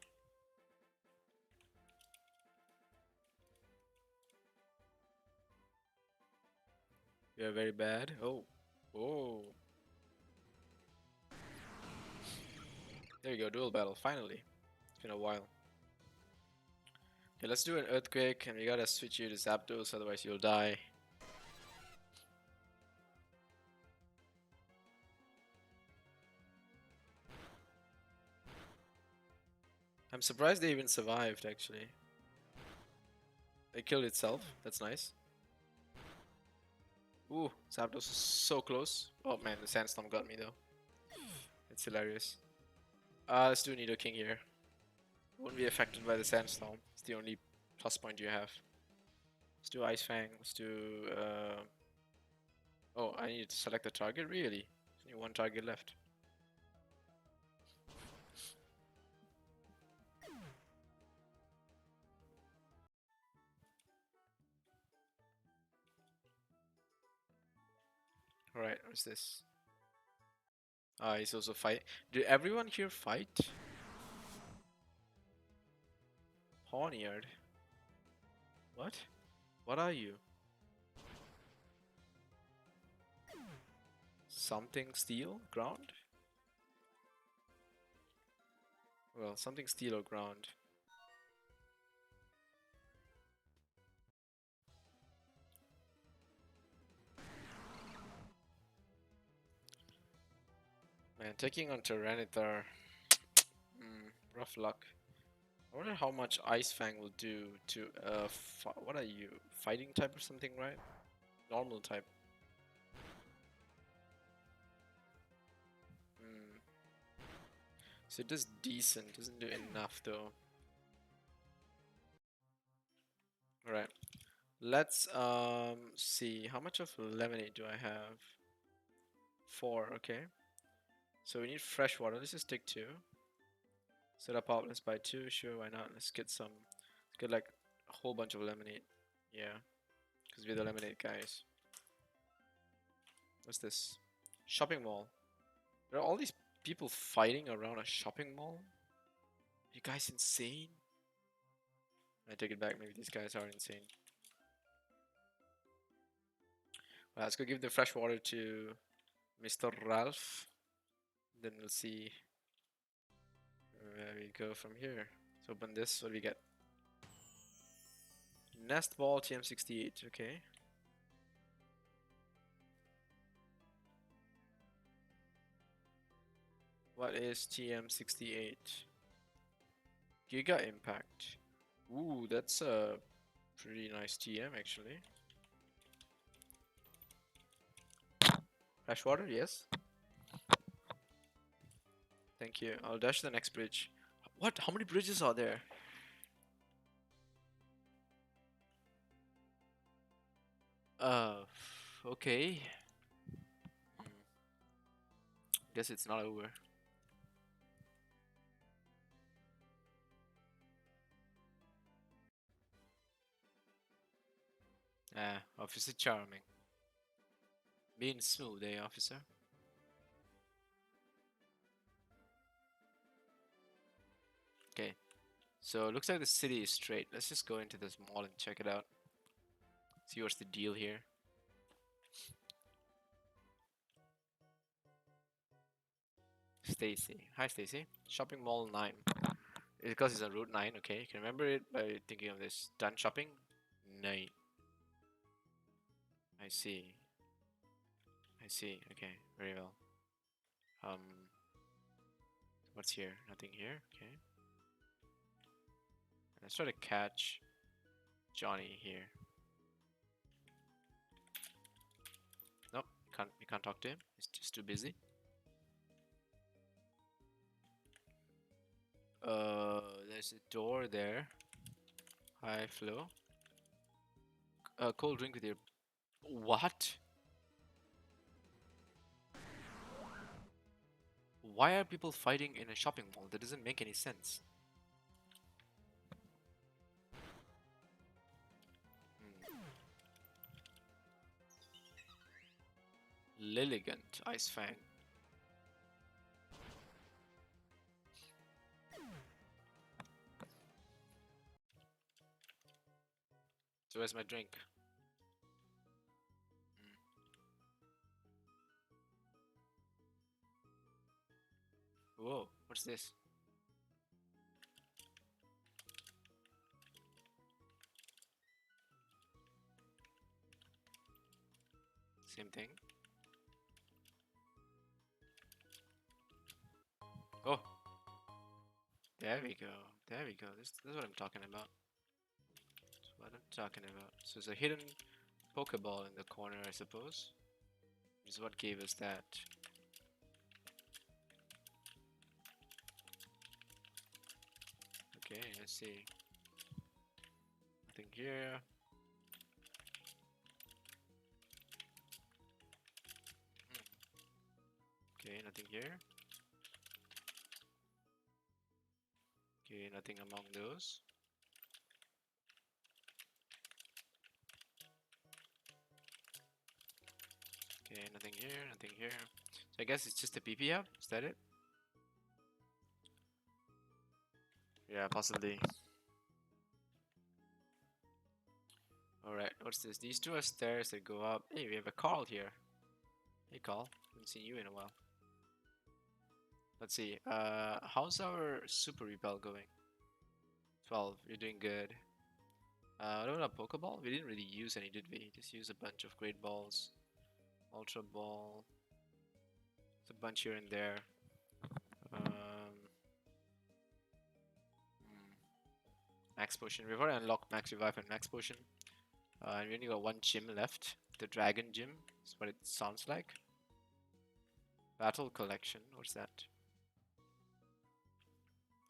You're very bad. Oh. Oh. There you go, dual battle, finally. It's been a while. Okay, let's do an Earthquake, and we gotta switch you to Zapdos, otherwise you'll die. I'm surprised they even survived, actually. It killed itself, that's nice. Ooh, Zapdos is so close. Oh man, the Sandstorm got me though. It's hilarious. Let's do Nidoking here. Won't be affected by the Sandstorm. It's the only plus point you have. Let's do Ice Fang. Let's do. Oh, I need to select the target? Really? There's only one target left. Alright, what's this? Ah, he's also fight. Did everyone here fight? Pawniard. What? What are you? Something steel? Ground? Well, something steel or ground. Man, taking on Tyranitar. Rough luck. I wonder how much Ice Fang will do to what are you? Fighting type or something, right? Normal type. So it does decent, doesn't do enough though. Alright. Let's see. How much of lemonade do I have? 4, okay. So we need fresh water. Let's just take 2. Set up out, let's buy 2, sure, why not? Let's get like a whole bunch of lemonade. Yeah. Because we're the lemonade guys. What's this? Shopping mall. There are all these people fighting around a shopping mall? Are you guys insane? I take it back, maybe these guys are insane. Well, let's go give the fresh water to Mr. Ralph. Then we'll see where we go from here. Let's open this, what do we get? Nest Ball TM68, okay. What is TM68? Giga Impact. Ooh, that's a pretty nice TM actually. Fresh water, yes. Thank you. I'll dash the next bridge. What? How many bridges are there? Okay. Guess it's not over. Officer Charming. Being smooth, eh, officer? Okay. So, looks like the city is straight. Let's just go into this mall and check it out. See what's the deal here. Stacy. Hi, Stacy. Shopping Mall 9. Because it's on Route 9, okay. You can remember it by thinking of this. Done shopping? 9. I see. I see. Okay, very well. What's here? Nothing here. Okay. Let's try to catch Johnny here. Nope, we can't talk to him. He's just too busy. There's a door there. High flow. Cold drink with your... What? Why are people fighting in a shopping mall? That doesn't make any sense. Lilligant Ice Fang. So where's my drink? Whoa, what's this? Same thing. Oh, there we go. There we go. This is what I'm talking about. That's what I'm talking about. So there's a hidden Pokeball in the corner, I suppose. This is what gave us that. Okay, let's see. Nothing here. Okay, nothing here. Okay, nothing among those. Okay, nothing here, nothing here. So I guess it's just a PP hub? Is that it? Yeah, possibly. Alright, what's this? These two are stairs that go up. Hey, we have a Carl here. Hey Carl, haven't seen you in a while. Let's see, how's our Super Repel going? 12, you're doing good. What about a Pokeball? We didn't really use any, did we? Just use a bunch of Great Balls. Ultra Ball. There's a bunch here and there. Max Potion. We've already unlocked Max Revive and Max Potion. And we only got one gym left. The Dragon Gym is what it sounds like. Battle Collection. What's that?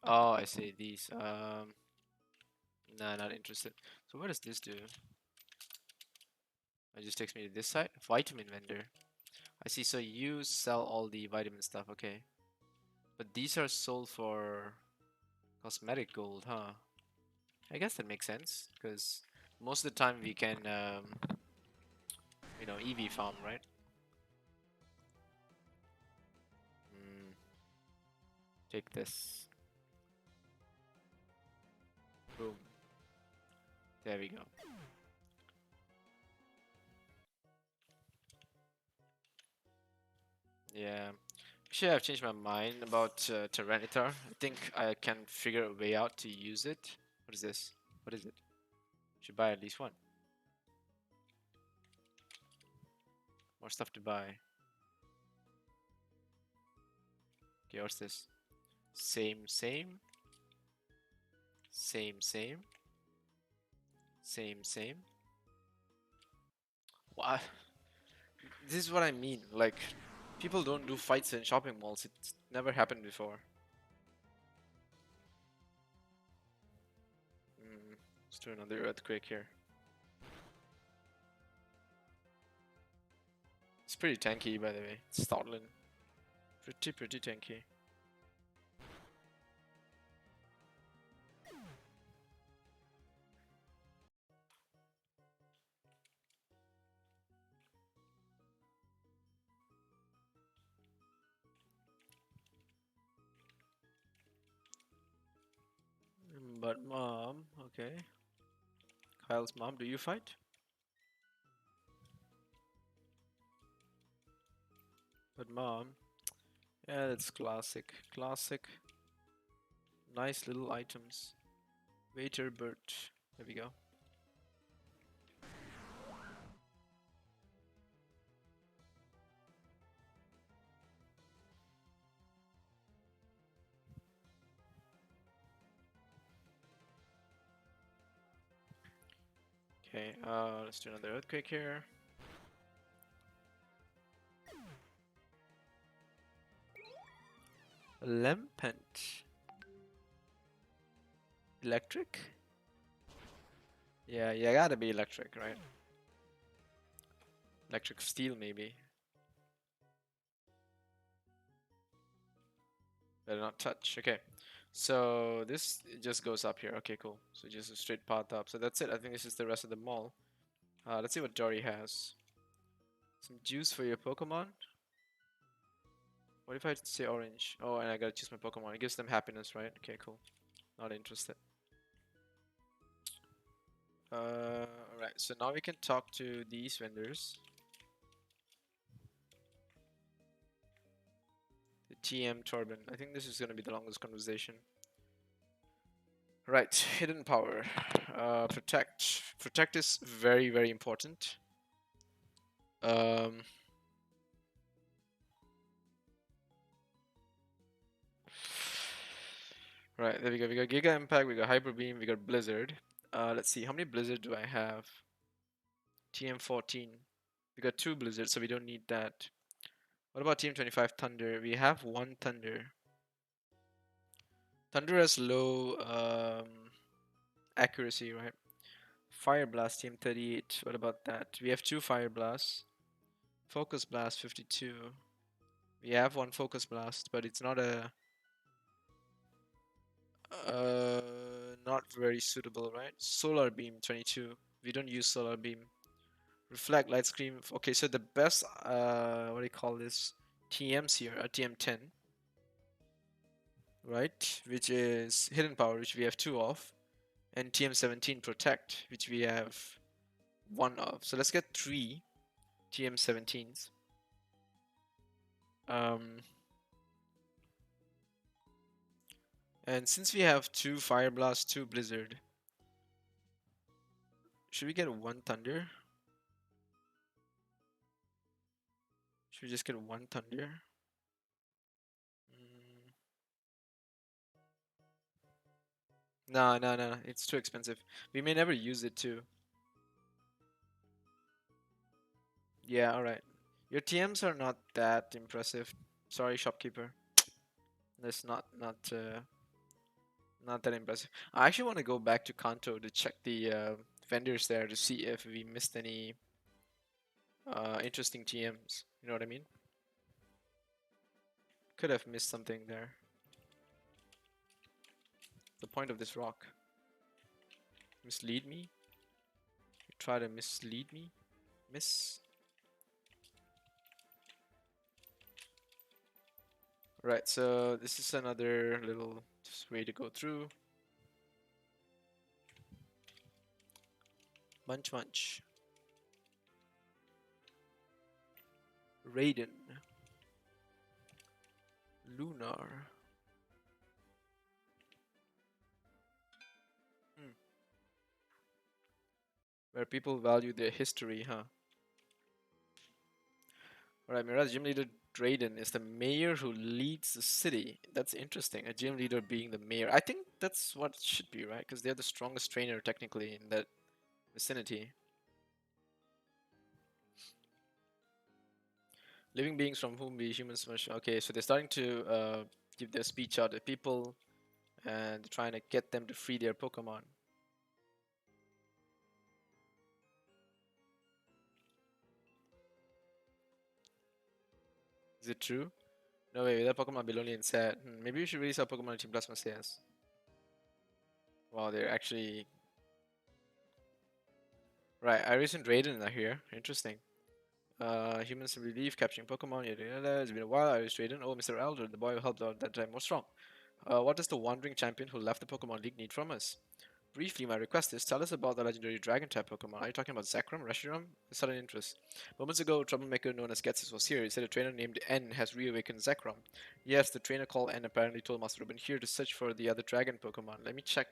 Oh, I see. These. Nah, not interested. So what does this do? It just takes me to this side. Vitamin Vendor. I see. So you sell all the vitamin stuff. Okay. But these are sold for cosmetic gold, huh? I guess that makes sense. Because most of the time we can, you know, EV farm, right? Take this. Boom. There we go. Yeah. Actually, I've changed my mind about Tyranitar. I think I can figure a way out to use it. What is this? What is it? Should buy at least one. More stuff to buy. Okay, what's this? Same, same. Same, same. Same, same. What? This is what I mean. Like, people don't do fights in shopping malls. It's never happened before. Let's do another earthquake here. It's pretty tanky, by the way. It's Stoutland. Pretty tanky. But mom, okay. Kyle's mom, do you fight? But mom, yeah, that's classic. Classic. Nice little items. Waiter Bert. There we go. Okay, let's do another earthquake here. Lampent. Electric? Yeah, yeah, gotta be electric, right? Electric steel, maybe. Better not touch. Okay. So this just goes up here. Okay, cool. So just a straight path up. So that's it. I think this is the rest of the mall. Let's see what Dory has. Some juice for your Pokemon. What if I say orange? Oh, and I gotta choose my Pokemon. It gives them happiness, right? Okay, cool. Not interested. Alright. So now we can talk to these vendors. The TM Torben. I think this is gonna be the longest conversation. Right, hidden power. Protect. Protect is very, very important. Right, there we go. We got Giga Impact, we got Hyper Beam, we got Blizzard. Let's see, how many Blizzard do I have? TM14. We got 2 Blizzard, so we don't need that. What about TM25 Thunder? We have 1 Thunder. Thunder has low accuracy, right? Fire Blast TM38. What about that? We have 2 Fire Blasts. Focus Blast 52. We have 1 Focus Blast, but it's not a not very suitable, right? Solar Beam 22. We don't use Solar Beam. Reflect, Light Scream. Okay, so the best what do you call this? TMs here are TM10, right? Which is Hidden Power, which we have 2 of, and TM17 Protect, which we have 1 of. So let's get 3 TM17s. And since we have 2 Fire Blast, 2 Blizzard, should we get 1 Thunder? Should we just get 1 Thunder? No, no, no, it's too expensive. We may never use it too. Yeah, alright. Your TMs are not that impressive. Sorry, shopkeeper. That's not that impressive. I actually want to go back to Kanto to check the vendors there to see if we missed any interesting TMs. You know what I mean? Could have missed something there. The point of this rock. Mislead me? You try to mislead me? Miss? Right, so this is another little way to go through. Munch Munch. Raiden. Lunar. Where people value their history, huh? Alright, Mirage Gym Leader Drayden is the mayor who leads the city. That's interesting. A gym leader being the mayor. I think that's what it should be, right? Because they're the strongest trainer technically in that vicinity. Living beings from whom we humans must. Okay, so they're starting to give their speech out to people and trying to get them to free their Pokemon. Is it true? No way, that Pokemon will be lonely and sad. Maybe we should release our Pokemon Team Plasma CS. Wow, they're actually. Right, Iris and Raiden are here. Interesting. Humans relief, capturing Pokemon. It's been a while. Iris Raiden. Oh, Mr. Elder, the boy who helped out that time. What's wrong? What does the wandering champion who left the Pokemon League need from us? Briefly, my request is tell us about the legendary dragon type Pokemon. Are you talking about Zekrom, Reshiram? Sudden interest. Moments ago, troublemaker known as Getsis was here. He said a trainer named N has reawakened Zekrom. Yes, the trainer called N apparently told Master Ruben here to search for the other dragon Pokemon. Let me check.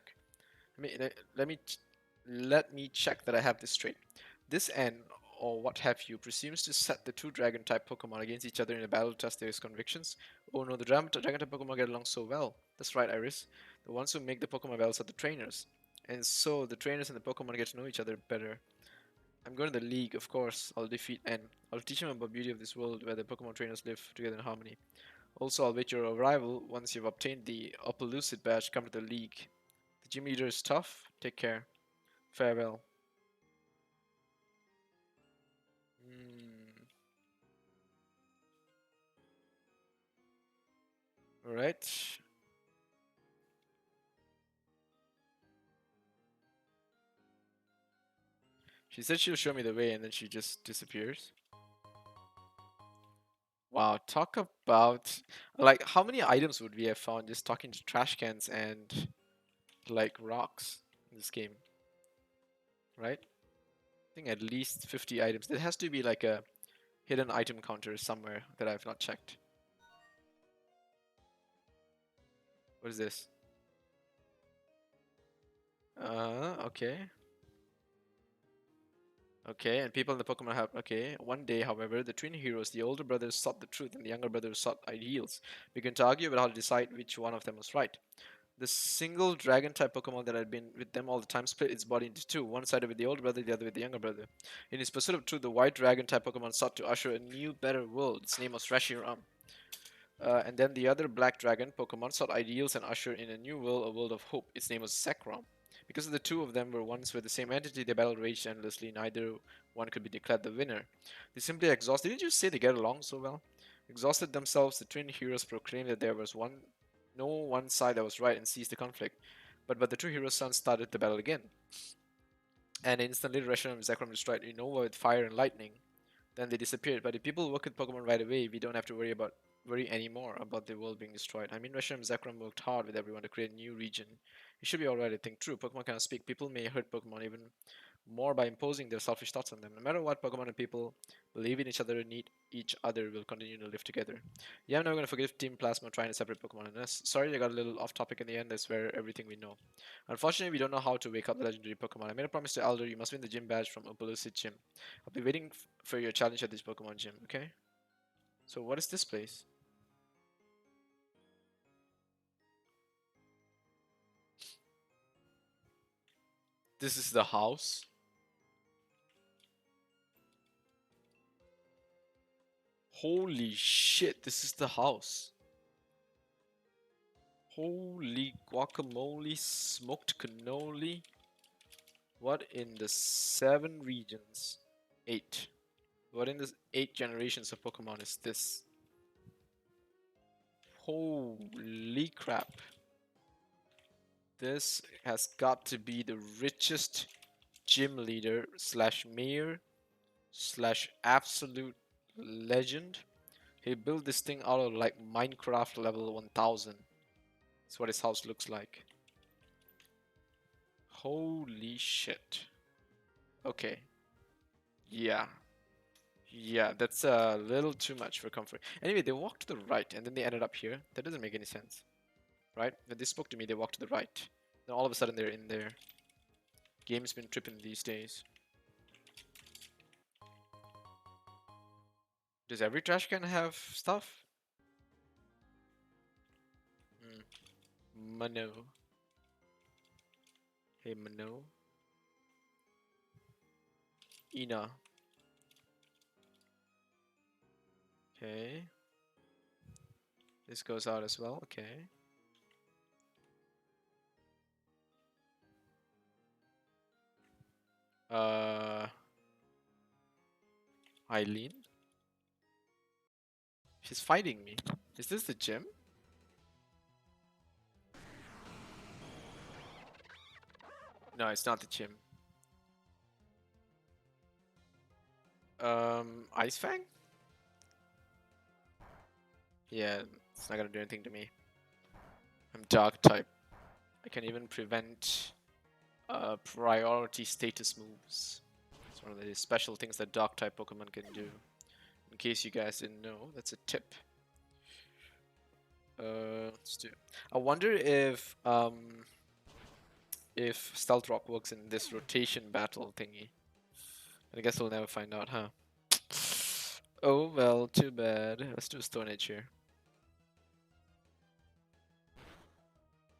Let me check that I have this straight. This N, or what have you, presumes to set the 2 dragon type Pokemon against each other in a battle to test their convictions. Oh no, the dragon type Pokemon get along so well. That's right, Iris. The ones who make the Pokemon battles are the trainers. And so the trainers and the Pokemon get to know each other better. I'm going to the league, of course. I'll defeat N. I'll teach him about the beauty of this world where the Pokemon trainers live together in harmony. Also, I'll wait your arrival. Once you've obtained the Opelucid badge, come to the league. The gym leader is tough. Take care. Farewell. Hmm. Alright. She said she'll show me the way and then she just disappears. Wow, talk about like how many items would we have found just talking to trash cans and like rocks in this game, right? I think at least 50 items. There has to be like a hidden item counter somewhere that I've not checked. What is this? Okay. Okay, and people in the Pokemon have. Okay, one day, however, the twin heroes, the older brothers sought the truth and the younger brothers sought ideals. Began to argue about how to decide which one of them was right. The single dragon type Pokemon that had been with them all the time split its body into two, one sided with the older brother, the other with the younger brother. In his pursuit of truth, the white dragon type Pokemon sought to usher a new, better world. Its name was Reshiram. And then the other black dragon Pokemon sought ideals and ushered in a new world, a world of hope. Its name was Zekrom. Because the two of them were once with the same entity, their battle raged endlessly. Neither one could be declared the winner. They simply exhausted. Didn't you say they get along so well? Exhausted themselves, the twin heroes proclaimed that there was no one side that was right and ceased the conflict. But the two heroes' sons started the battle again. And instantly, Reshiram and Zekrom destroyed Unova with fire and lightning. Then they disappeared. But if people work with Pokemon right away, we don't have to worry anymore about the world being destroyed. I mean, Reshiram and Zekrom worked hard with everyone to create a new region. It should be alright, I think. True, Pokemon cannot speak. People may hurt Pokemon even more by imposing their selfish thoughts on them. No matter what, Pokemon and people believe in each other and need each other will continue to live together. Yeah, I'm never gonna forgive Team Plasma trying to separate Pokemon and us. Sorry I got a little off topic in the end, I swear everything we know. Unfortunately, we don't know how to wake up the legendary Pokemon. I made a promise to Elder, you must win the gym badge from Opelucid Gym. I'll be waiting for your challenge at this Pokemon gym, okay? So what is this place? This is the house? Holy shit, this is the house. Holy guacamole, smoked cannoli. What in the 7 regions? 8. What in the 8 generations of Pokemon is this? Holy crap. This has got to be the richest gym leader slash mayor slash absolute legend. He built this thing out of like Minecraft level 1000. That's what his house looks like. Holy shit. Okay. Yeah. Yeah, that's a little too much for comfort. Anyway, they walked to the right and then they ended up here. That doesn't make any sense. Right? When they spoke to me, they walked to the right. Then all of a sudden they're in there. Game's been tripping these days. Does every trash can have stuff? Mano. Hey, Mano. Ina. Okay. This goes out as well. Okay. Eileen? She's fighting me. Is this the gym? No, it's not the gym. Ice Fang? Yeah, it's not gonna do anything to me. I'm Dark type. I can even prevent priority status moves. It's one of the special things that Dark type Pokemon can do. In case you guys didn't know, that's a tip. Let's do. I wonder if Stealth Rock works in this rotation battle thingy. I guess we'll never find out, huh? Oh well, too bad. Let's do a Stone Edge here.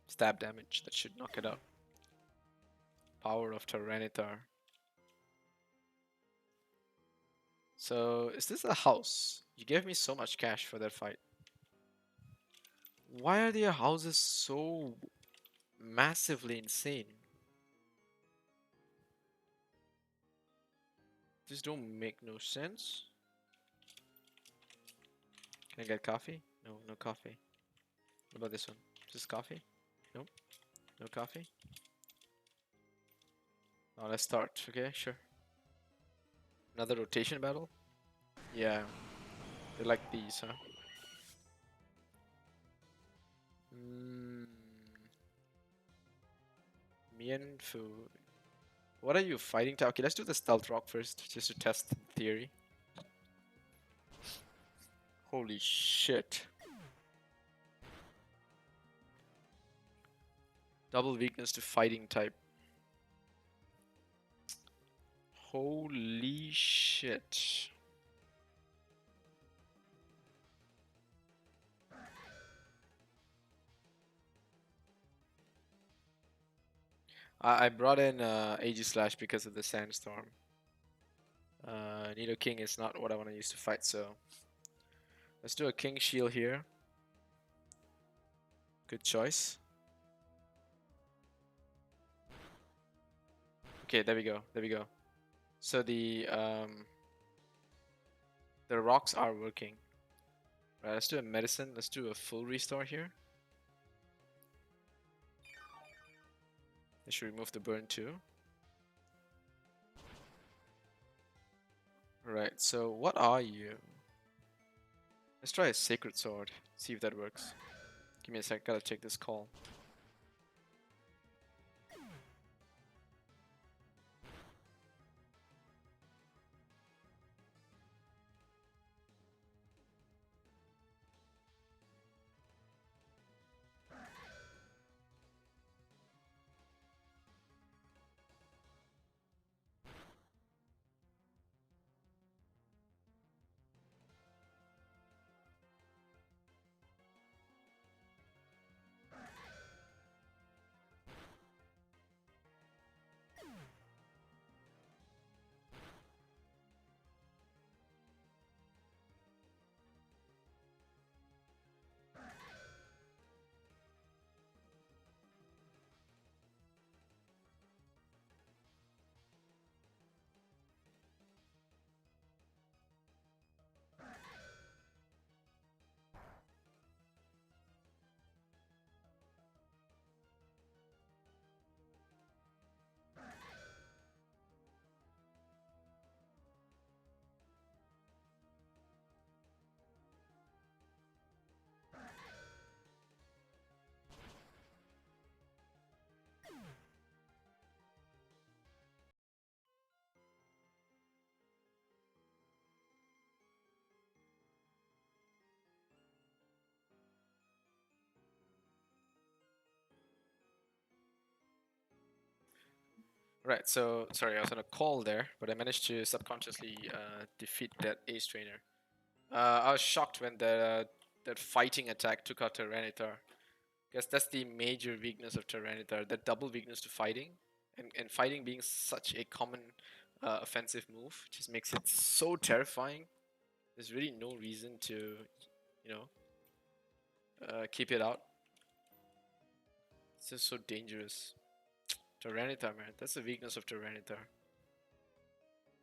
Stab damage, that should knock it out. Power of Tyranitar. So, is this a house? You gave me so much cash for that fight. Why are their houses so massively insane? This don't make no sense. Can I get coffee? No, no coffee. What about this one? Is this coffee? Nope. No coffee? Oh, let's start. Okay, sure. Another rotation battle? Yeah. They like these, huh? Mm. Mianfu. What are you fighting to? Okay, let's do the stealth rock first, just to test the theory. Holy shit. Double weakness to fighting type. Holy shit. I brought in Aegislash because of the Sandstorm. Nido King is not what I want to use to fight, so let's do a King Shield here. Good choice. Okay, there we go. There we go. So the rocks are working. Right, let's do a medicine. Let's do a full restore here. I should remove the burn too. Right, so what are you? Let's try a Sacred Sword. See if that works. Give me a sec, gotta check this call. Right, so sorry, I was on a call there, but I managed to subconsciously defeat that Ace Trainer. I was shocked when that fighting attack took out Tyranitar. Guess that's the major weakness of Tyranitar, that double weakness to fighting, and fighting being such a common offensive move just makes it so terrifying. There's really no reason to, you know, keep it out. It's just so dangerous. Tyranitar, man, that's the weakness of Tyranitar.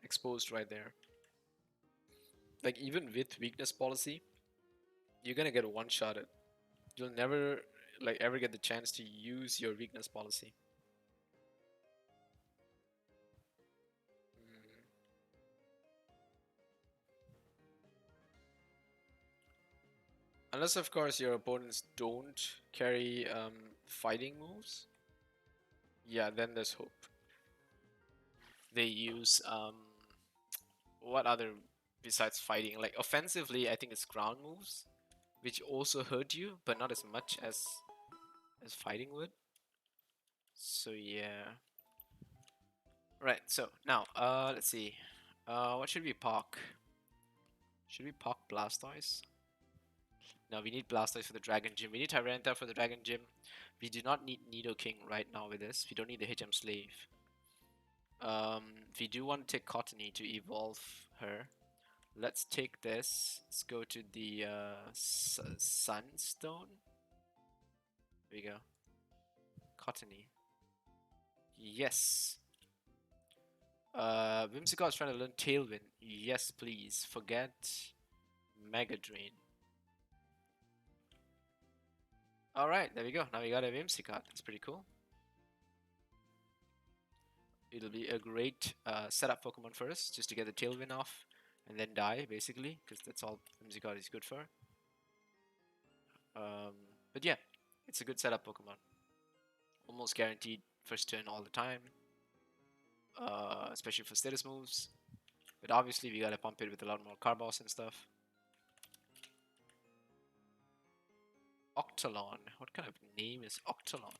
Exposed right there. Like even with weakness policy, you're gonna get one-shotted. You'll never like ever get the chance to use your weakness policy. Unless of course your opponents don't carry fighting moves. Yeah, then there's hope. They use what other besides fighting? Like offensively, I think it's ground moves, which also hurt you, but not as much as fighting would. So yeah. Right, so now let's see. What should we park? Should we park Blastoise? No, we need Blastoise for the Dragon Gym. We need Tyranitar for the Dragon Gym. We do not need Nidoking right now with this. We don't need the HM Slave. We do want to take Cottony to evolve her. Let's take this. Let's go to the Sunstone. There we go. Cottony. Yes. Whimsicott is trying to learn Tailwind. Yes, please. Forget Mega Drain. Alright, there we go. Now we got a Whimsicott. That's pretty cool. It'll be a great setup Pokemon first, just to get the Tailwind off and then die, basically, because that's all Whimsicott is good for. But yeah, it's a good setup Pokemon. Almost guaranteed first turn all the time, especially for status moves. But obviously, we gotta pump it with a lot more Carbos and stuff. Octalon. What kind of name is Octalon?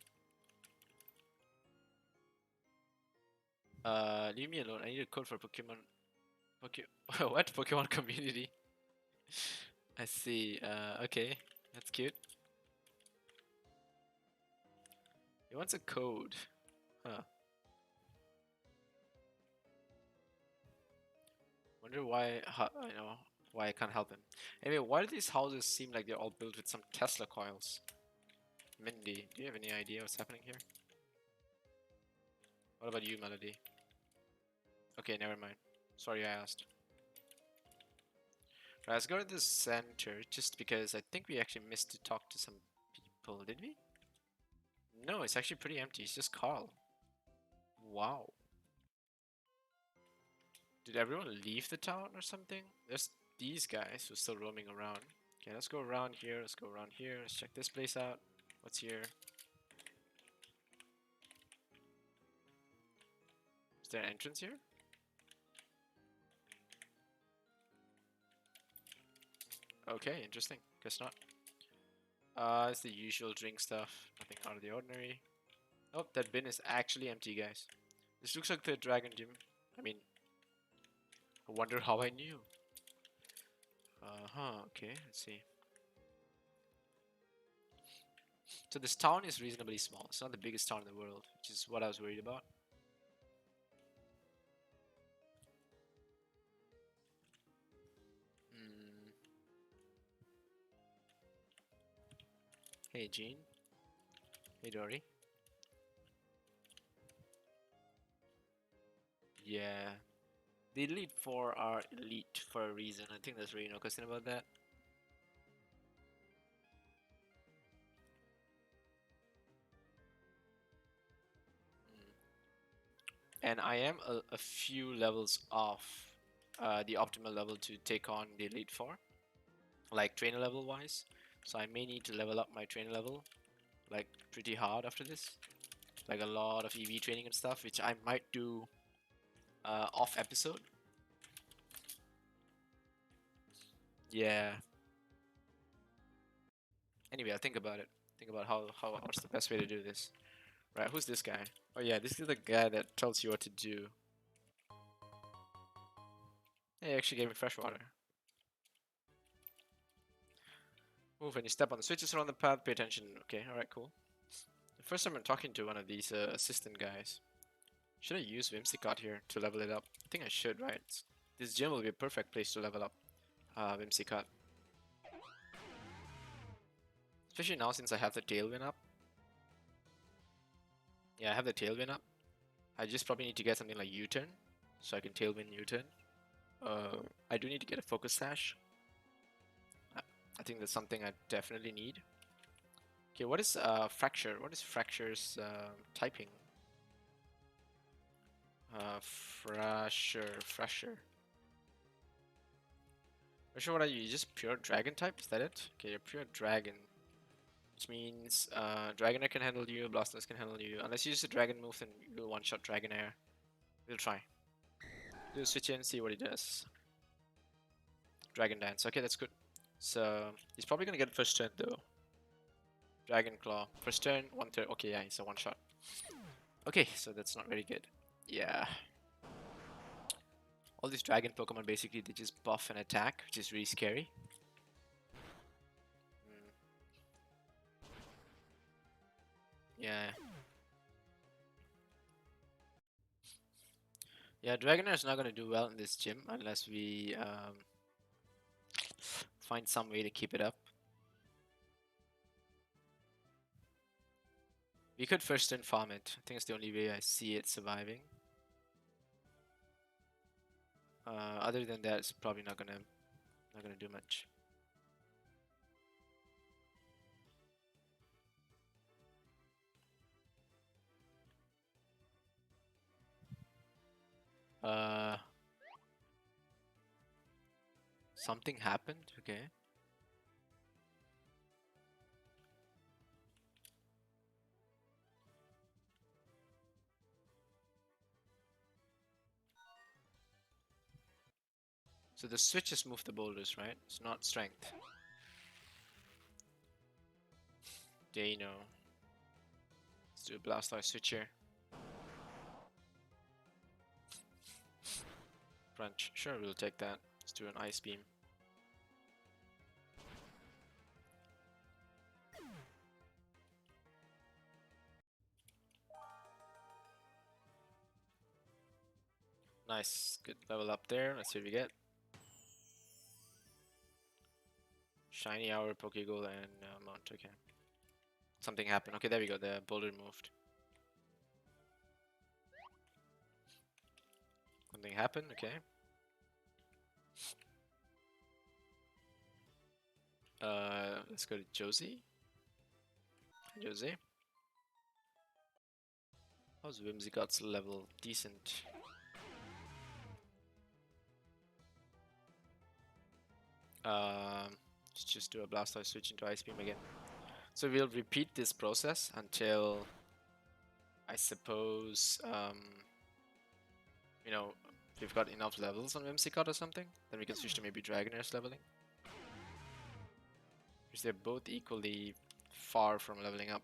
Leave me alone. I need a code for Pokemon. What? Pokemon community? I see. Okay. That's cute. He wants a code. Huh. Wonder why, I know why I can't help him. Anyway, why do these houses seem like they're all built with some Tesla coils? Mindy, do you have any idea what's happening here? What about you, Melody? Okay, never mind. Sorry I asked. Right, let's go to the center, just because I think we actually missed to talk to some people, did we? No, it's actually pretty empty. It's just Carl. Wow. Did everyone leave the town or something? There's these guys who are still roaming around. Okay, let's go around here. Let's go around here. Let's check this place out. What's here? Is there an entrance here? Okay, interesting. Guess not. It's the usual drink stuff. Nothing out of the ordinary. Oh, that bin is actually empty, guys. This looks like the Dragon Gym. I mean, I wonder how I knew. Okay, let's see. So this town is reasonably small. It's not the biggest town in the world, which is what I was worried about. Hey, Jean. Hey, Dory. Yeah. The Elite Four are elite for a reason. I think there's really no question about that. And I am a few levels off the optimal level to take on the Elite Four, like trainer level wise. So I may need to level up my trainer level, like pretty hard after this. Like a lot of EV training and stuff, which I might do off episode. Yeah. Anyway, I'll think about it. Think about what's the best way to do this. Right, who's this guy? Oh yeah, this is the guy that tells you what to do. Hey, he actually gave me fresh water. Move when you step on the switches around the path, pay attention. Okay, alright, cool. The first time I'm talking to one of these assistant guys. Should I use Whimsicott here to level it up? I think I should, right? This gym will be a perfect place to level up Whimsicott. Especially now since I have the Tailwind up. Yeah, I have the Tailwind up. I just probably need to get something like U-turn, so I can Tailwind U-turn. I do need to get a Focus Sash. I think that's something I definitely need. Okay, what is Fracture? What is Fracture's typing? Fracture. Fracture, what are you? Just pure Dragon type? Is that it? Okay, you're pure Dragon. Which means Dragonair can handle you, Blastoise can handle you. Unless you use a Dragon move, then you'll one-shot Dragonair. We'll try. Do a switch in, see what he does. Dragon Dance. Okay, that's good. So he's probably gonna get first turn though. Dragon Claw. First turn, 1/3. Okay, yeah, he's a one-shot. Okay, so that's not very good. Yeah. All these dragon Pokemon basically they just buff and attack, which is really scary. Yeah. Yeah, Dragonair is not gonna do well in this gym unless we find some way to keep it up. We could first turn farm it. I think it's the only way I see it surviving. Other than that, it's probably not gonna do much. Something happened. Okay. So the switch just moved the boulders, right? It's not strength. They know. Let's do a Blastoise switch here. Crunch. Sure, we'll take that. Let's do an Ice Beam. Nice. Good level up there. Let's see what we get. Shiny Hour, Pokegol, and Mount. Okay. Something happened. Okay, there we go. The boulder moved. Something happened. Okay. Let's go to Josie. Josie. How's Whimsicott's level? Decent. Let's just do a Blastoise switch into Ice Beam again. So we'll repeat this process until, I suppose, you know, if we've got enough levels on Whimsicott or something, then we can switch to maybe Dragonair's leveling. Because they're both equally far from leveling up.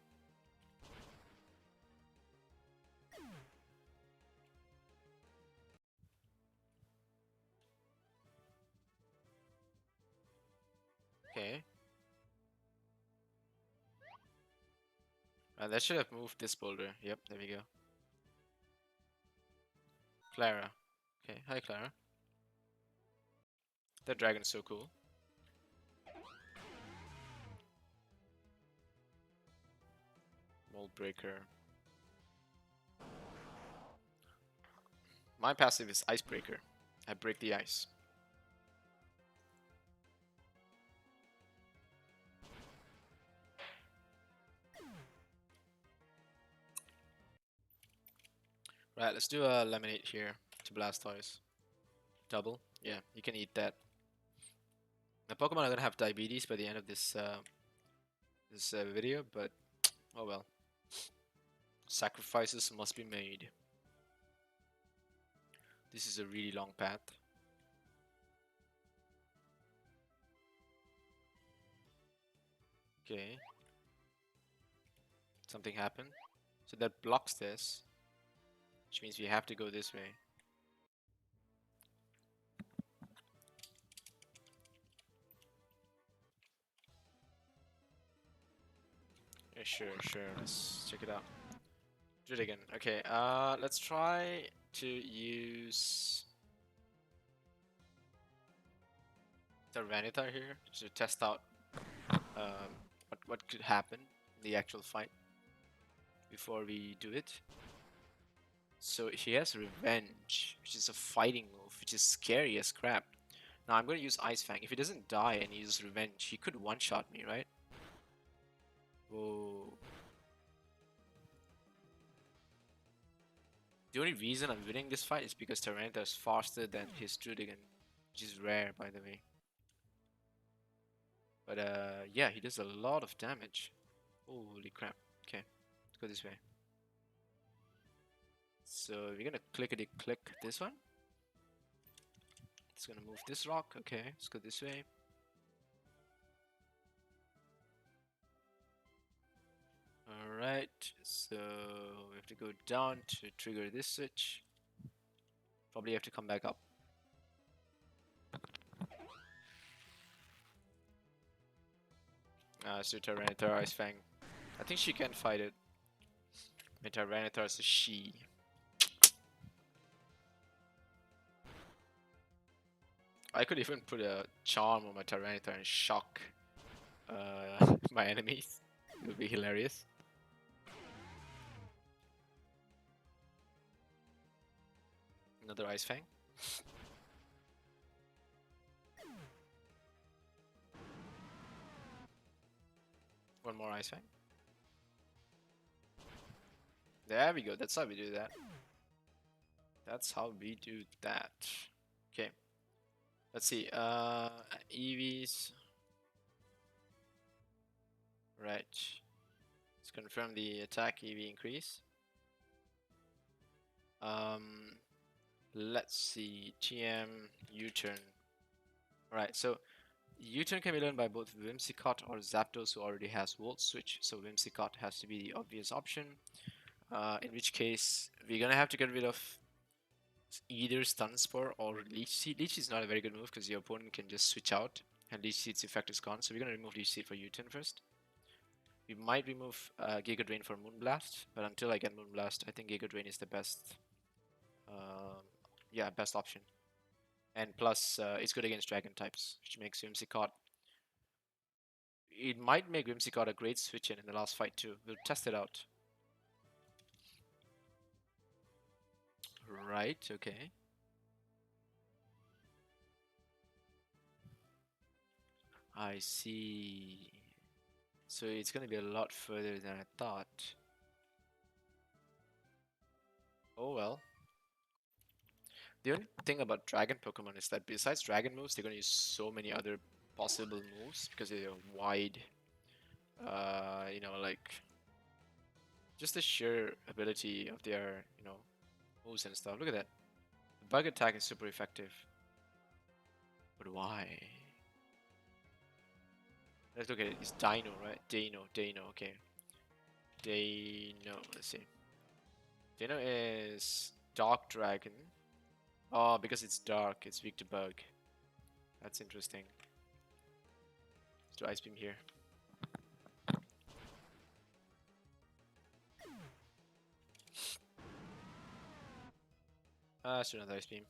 Okay. That should have moved this boulder. Yep, there we go. Clara. Okay, hi Clara. That dragon's so cool. Mold Breaker. My passive is Icebreaker. I break the ice. Right, let's do a Lemonade here to Blastoise. Double. Yeah, you can eat that. The Pokemon are gonna have diabetes by the end of this video, but oh well. Sacrifices must be made. This is a really long path. Okay. Something happened. So that blocks this. Which means we have to go this way. Yeah, sure. Let's check it out. Do it again. Okay, let's try to use Tyranitar here to test out what could happen in the actual fight before we do it. So he has Revenge, which is a fighting move, which is scary as crap. Now I'm going to use Ice Fang. If he doesn't die and he uses Revenge, he could one-shot me, right? Whoa. The only reason I'm winning this fight is because Tyranitar is faster than his Drudigan, which is rare, by the way. But yeah, he does a lot of damage. Holy crap. Okay, let's go this way. So we're gonna clickety-click this one. It's gonna move this rock. Okay, let's go this way. Alright, so we have to go down to trigger this switch. Probably have to come back up. So Tyranitar Ice Fang. I think she can fight it. My Tyranitar is a she. I could even put a charm on my Tyranitar and shock my enemies. It would be hilarious. Another Ice Fang. One more Ice Fang. There we go. That's how we do that. That's how we do that. Okay. Let's see. EVs. Right. Let's confirm the attack EV increase. Let's see. TM U-turn. Alright, so U-turn can be learned by both Whimsicott or Zapdos, who already has Volt Switch. So Whimsicott has to be the obvious option. In which case, we're gonna have to get rid of either Stun Spore or Leech Seed. Leech Seed is not a very good move because your opponent can just switch out and Leech Seed's effect is gone. So we're gonna remove Leech Seed for U-turn first. We might remove Giga Drain for Moonblast, but until I get Moonblast, I think Giga Drain is the best. Yeah, best option. And plus, it's good against Dragon types, which makes Whimsicott. It might make Whimsicott a great switch in the last fight too. We'll test it out. Right, okay. I see. So it's gonna be a lot further than I thought. Oh well. The only thing about Dragon Pokemon is that besides Dragon moves, they're gonna use so many other possible moves because they're wide. You know, like just the sheer ability of their, you know, moves and stuff. Look at that. The bug attack is super effective. But why? Let's look at it. It's Dino, right? Dino, okay. Dino, let's see. Dino is Dark Dragon. Oh, because it's dark, it's weak to bug. That's interesting. Let's do Ice Beam here. Let's do another Ice Beam.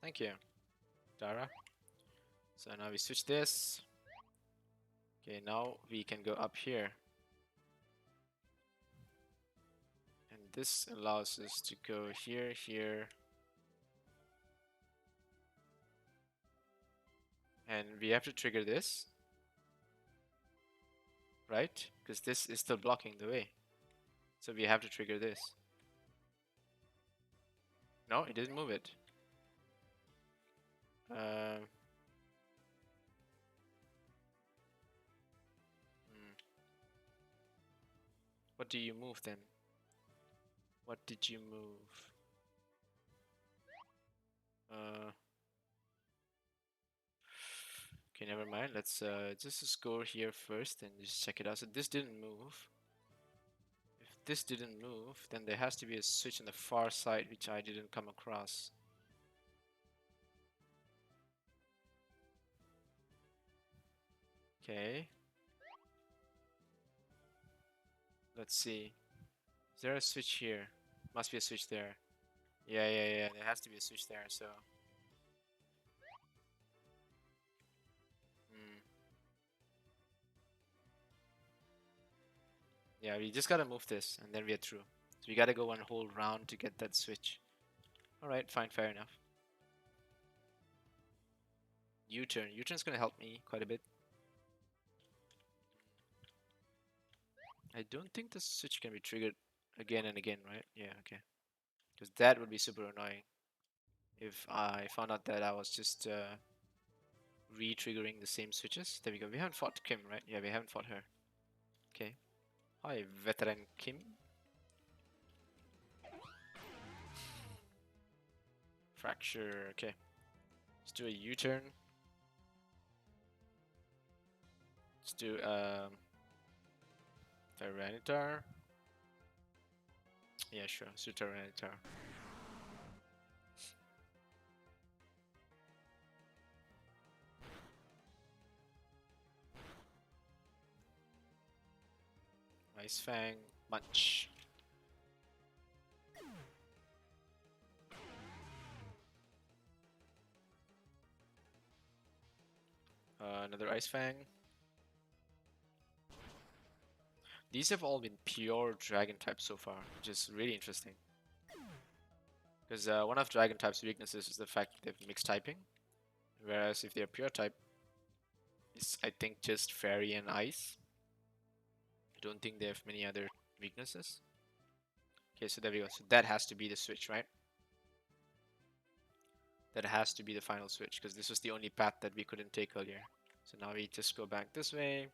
Thank you, Dara. So now we switch this. Okay, now we can go up here. And this allows us to go here, here. And we have to trigger this. Right? Because this is still blocking the way. So we have to trigger this. No, it didn't move it. What do you move then? What did you move? Okay, never mind. Let's just score here first and just check it out. So this didn't move. If this didn't move, then there has to be a switch on the far side which I didn't come across. Okay. Let's see. Is there a switch here? Must be a switch there. Yeah. There has to be a switch there, so. Yeah, we just gotta move this and then we are through. So we gotta go one whole round to get that switch. Alright, fine, fair enough. U-turn. U-turn's gonna help me quite a bit. I don't think the switch can be triggered again and again, right? Yeah, okay. Because that would be super annoying if I found out that I was just re-triggering the same switches. There we go. We haven't fought Kim, right? Yeah, we haven't fought her. Okay. Hi, veteran Kim. Fracture. Okay. Let's do a U-turn. Let's do Tyranitar. Yeah, sure. Let's do Tyranitar. Ice Fang, Munch. Another Ice Fang. These have all been pure Dragon types so far, which is really interesting. Because one of Dragon type's weaknesses is the fact that they've mixed typing. Whereas if they're pure type, it's I think just Fairy and Ice. I don't think they have many other weaknesses. Okay, so there we go. So that has to be the switch, right? That has to be the final switch, because this was the only path that we couldn't take earlier. So now we just go back this way.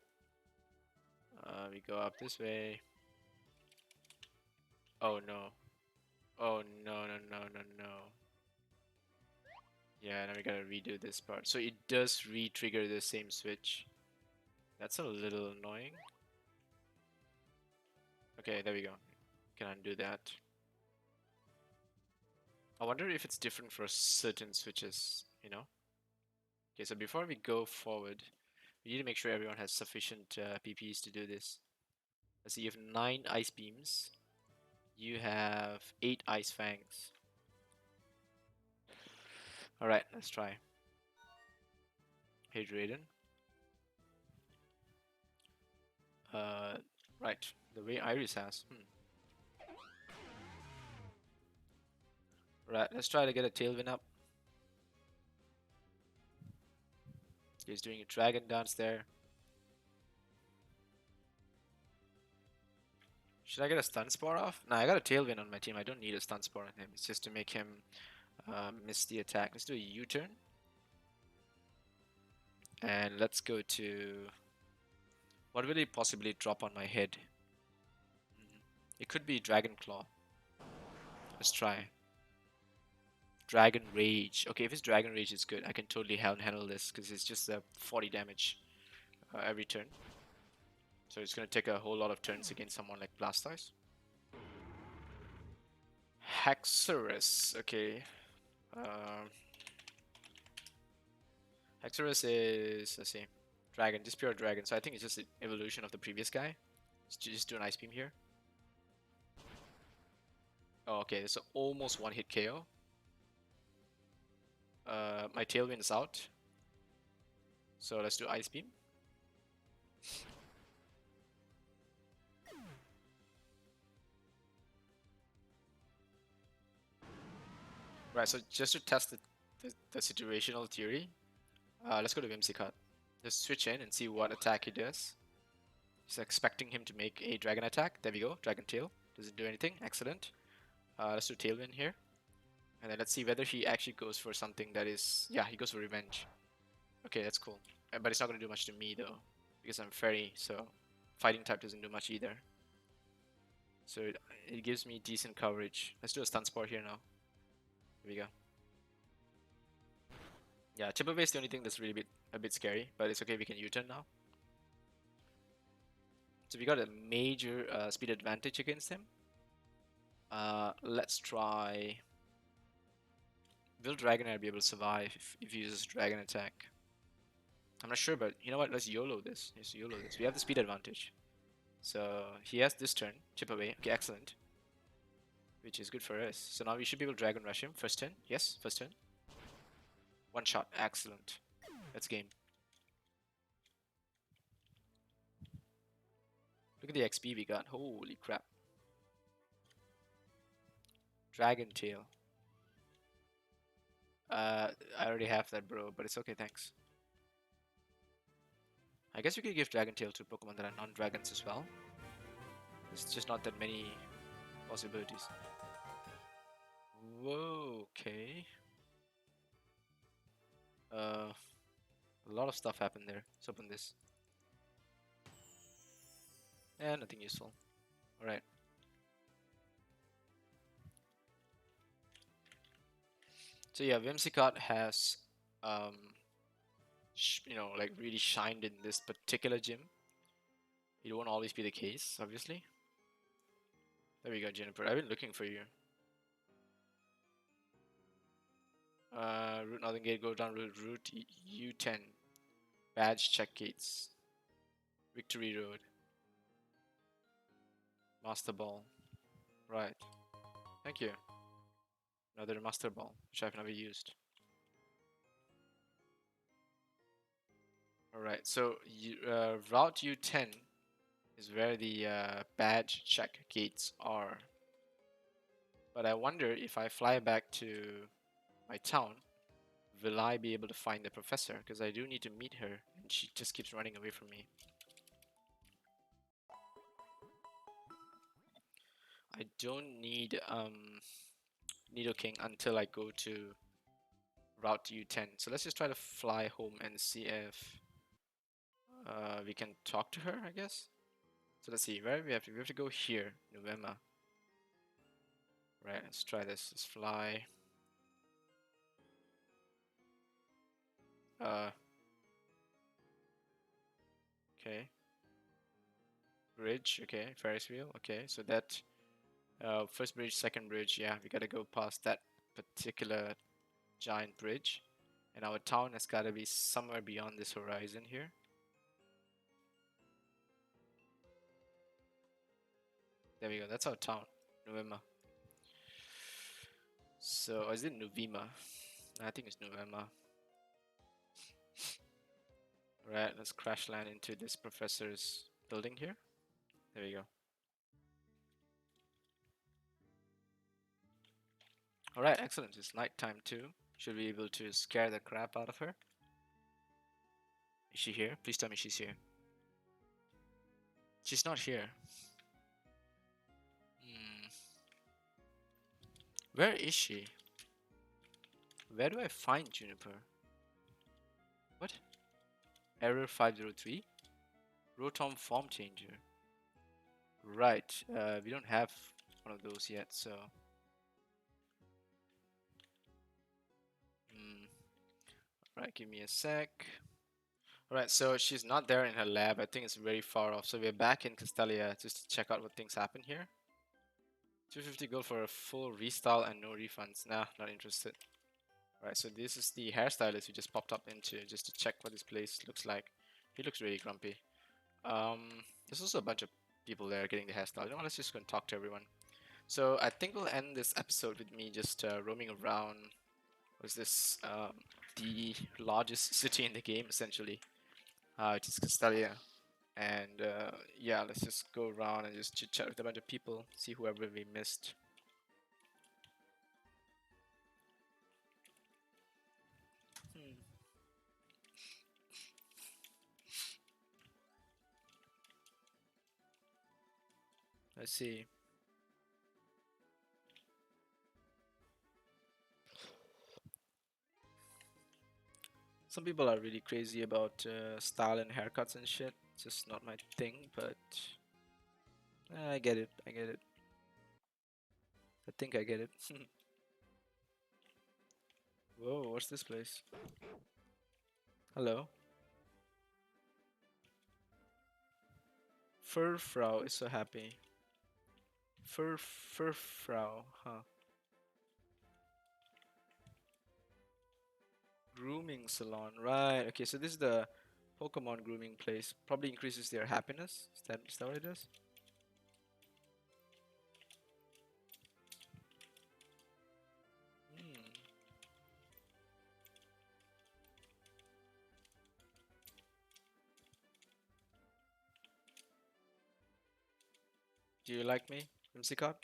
We go up this way. Oh no. Oh no, no, no, no, no. Yeah, now we gotta redo this part. So it does re-trigger the same switch. That's a little annoying. Okay, there we go. Can undo that. I wonder if it's different for certain switches, you know? Okay, so before we go forward, we need to make sure everyone has sufficient PPs to do this. Let's see, you have 9 Ice Beams. You have 8 Ice Fangs. Alright, let's try. Hey, Drayden. Right, the way Iris has. Right, let's try to get a Tailwind up. He's doing a Dragon dance there. Should I get a Stun Spore off? Nah, I got a Tailwind on my team. I don't need a Stun Spore on him. It's just to make him miss the attack. Let's do a U-turn. And let's go to... What will he possibly drop on my head? It could be Dragon Claw. Let's try. Dragon Rage. Okay, if it's Dragon Rage, it's good. I can totally handle this because it's just a 40 damage every turn. So it's going to take a whole lot of turns against someone like Blastoise. Hexorus. Okay. Hexorus is, let's see, Dragon, just pure Dragon. So I think it's just an evolution of the previous guy. Let's just do an Ice Beam here. Oh, okay, so almost one hit KO. My Tailwind is out. So let's do Ice Beam. Right, so just to test the situational theory, let's go to Whimsicott. Just switch in and see what attack he does. He's expecting him to make a Dragon attack. There we go, Dragon Tail. Doesn't do anything, excellent. Let's do Tailwind here. And then let's see whether he actually goes for something that is... Yeah, he goes for Revenge. Okay, that's cool. But it's not going to do much to me though, because I'm Fairy, so Fighting type doesn't do much either. So it gives me decent coverage. Let's do a Stun Spore here now. Here we go. Yeah, Chip Away is the only thing that's really a bit scary, but it's okay, we can U-turn now. So we got a major speed advantage against him. Let's try... Will Dragonair be able to survive if he uses Dragon Attack? I'm not sure, but you know what? Let's YOLO this. Let's YOLO this. We have the speed advantage. So he has this turn. Chip Away. Okay, excellent. Which is good for us. So now we should be able to Dragon Rush him. First turn. Yes, first turn. One shot. Excellent. That's game. Look at the XP we got. Holy crap. Dragon Tail. I already have that, bro, but it's okay, thanks. I guess we could give Dragon Tail to Pokemon that are non-dragons as well. There's just not that many possibilities. Whoa, okay. A lot of stuff happened there. Let's open this. Yeah, nothing useful. Alright. So yeah, Whimsicott has, you know, like really shined in this particular gym. It won't always be the case, obviously. There we go, Jennifer. I've been looking for you. Route Northern Gate, go down route U10. Badge check gates. Victory Road. Master Ball. Right. Thank you. Another Master Ball, which I've never used. Alright, so Route U10 is where the badge check gates are. But I wonder if I fly back to my town, will I be able to find the professor? Because I do need to meet her, and she just keeps running away from me. I don't need Nidoking until I go to Route U10. So let's just try to fly home and see if we can talk to her, I guess. So let's see, where we have to go here, November. Right, let's try this. Let's fly. Okay. Bridge, okay. Ferris wheel, okay. So that first bridge, second bridge, yeah, we gotta go past that particular giant bridge. And our town has gotta be somewhere beyond this horizon here. There we go, that's our town, November. So, or is it Novema? I think it's November. Right, let's crash land into this professor's building here. There we go. Alright, excellent. It's nighttime too. Should be able to scare the crap out of her. Is she here? Please tell me she's here. She's not here. Where is she? Where do I find Juniper? What? Error 503? Rotom form changer. Right, we don't have one of those yet, so... Right, give me a sec. Alright, so she's not there in her lab. I think it's very far off. So we're back in Castelia just to check out what things happen here. 250 gold for a full restyle and no refunds. Nah, not interested. Alright, so this is the hairstylist who just popped up into just to check what this place looks like. He looks really grumpy. There's also a bunch of people there getting the hairstyle. You know what, let's just go and talk to everyone. So I think we'll end this episode with me just roaming around. What is this? The largest city in the game, essentially. Which is Castelia. And yeah, let's just go around and just chit chat with a bunch of people, see whoever we missed. Let's see. Some people are really crazy about style and haircuts and shit. It's just not my thing, but I get it. I get it. I think I get it. Whoa, what's this place? Hello. Furfrau is so happy. Furfrau, huh? Grooming salon, right? Okay, so this is the Pokemon grooming place. Probably increases their happiness. Is that what it is? Do you like me, Whimsicott?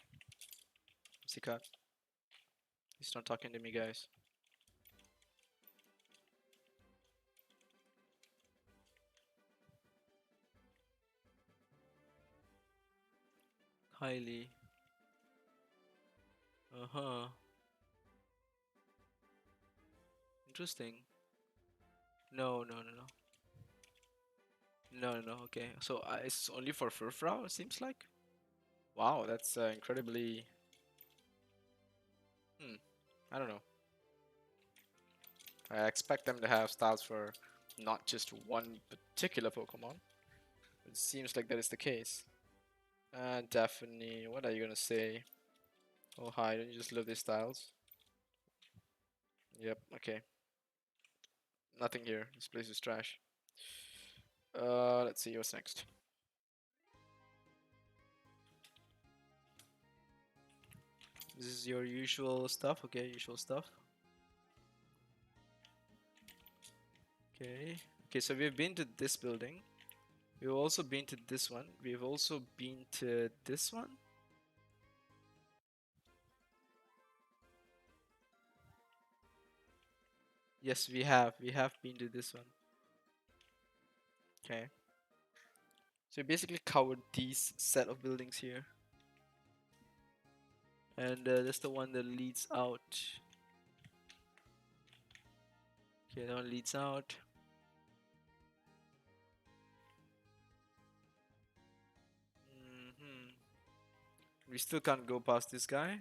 Whimsicott. He's not talking to me, guys. Kylie. Uh-huh. Interesting. No, no, no, no. No, no, no. Okay. So it's only for Furfrau, it seems like. Wow, that's incredibly... I don't know. I expect them to have styles for not just one particular Pokemon. It seems like that is the case. Daphne, what are you gonna say? Oh hi, don't you just love these styles? Yep, okay. Nothing here. This place is trash. Let's see what's next. This is your usual stuff. Okay, usual stuff. Okay. Okay, so we've been to this building. We've also been to this one. We've also been to this one. Yes, we have. We have been to this one. Okay. So we basically covered these set of buildings here. And that's the one that leads out. Okay, that one leads out. We still can't go past this guy.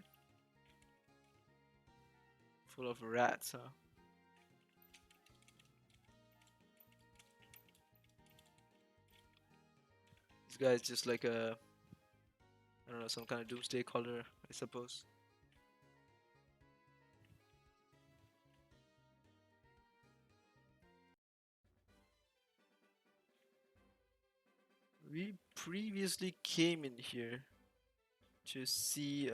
Full of rats, huh? This guy is just like a, I don't know, some kind of doomsday caller, I suppose. We previously came in here to see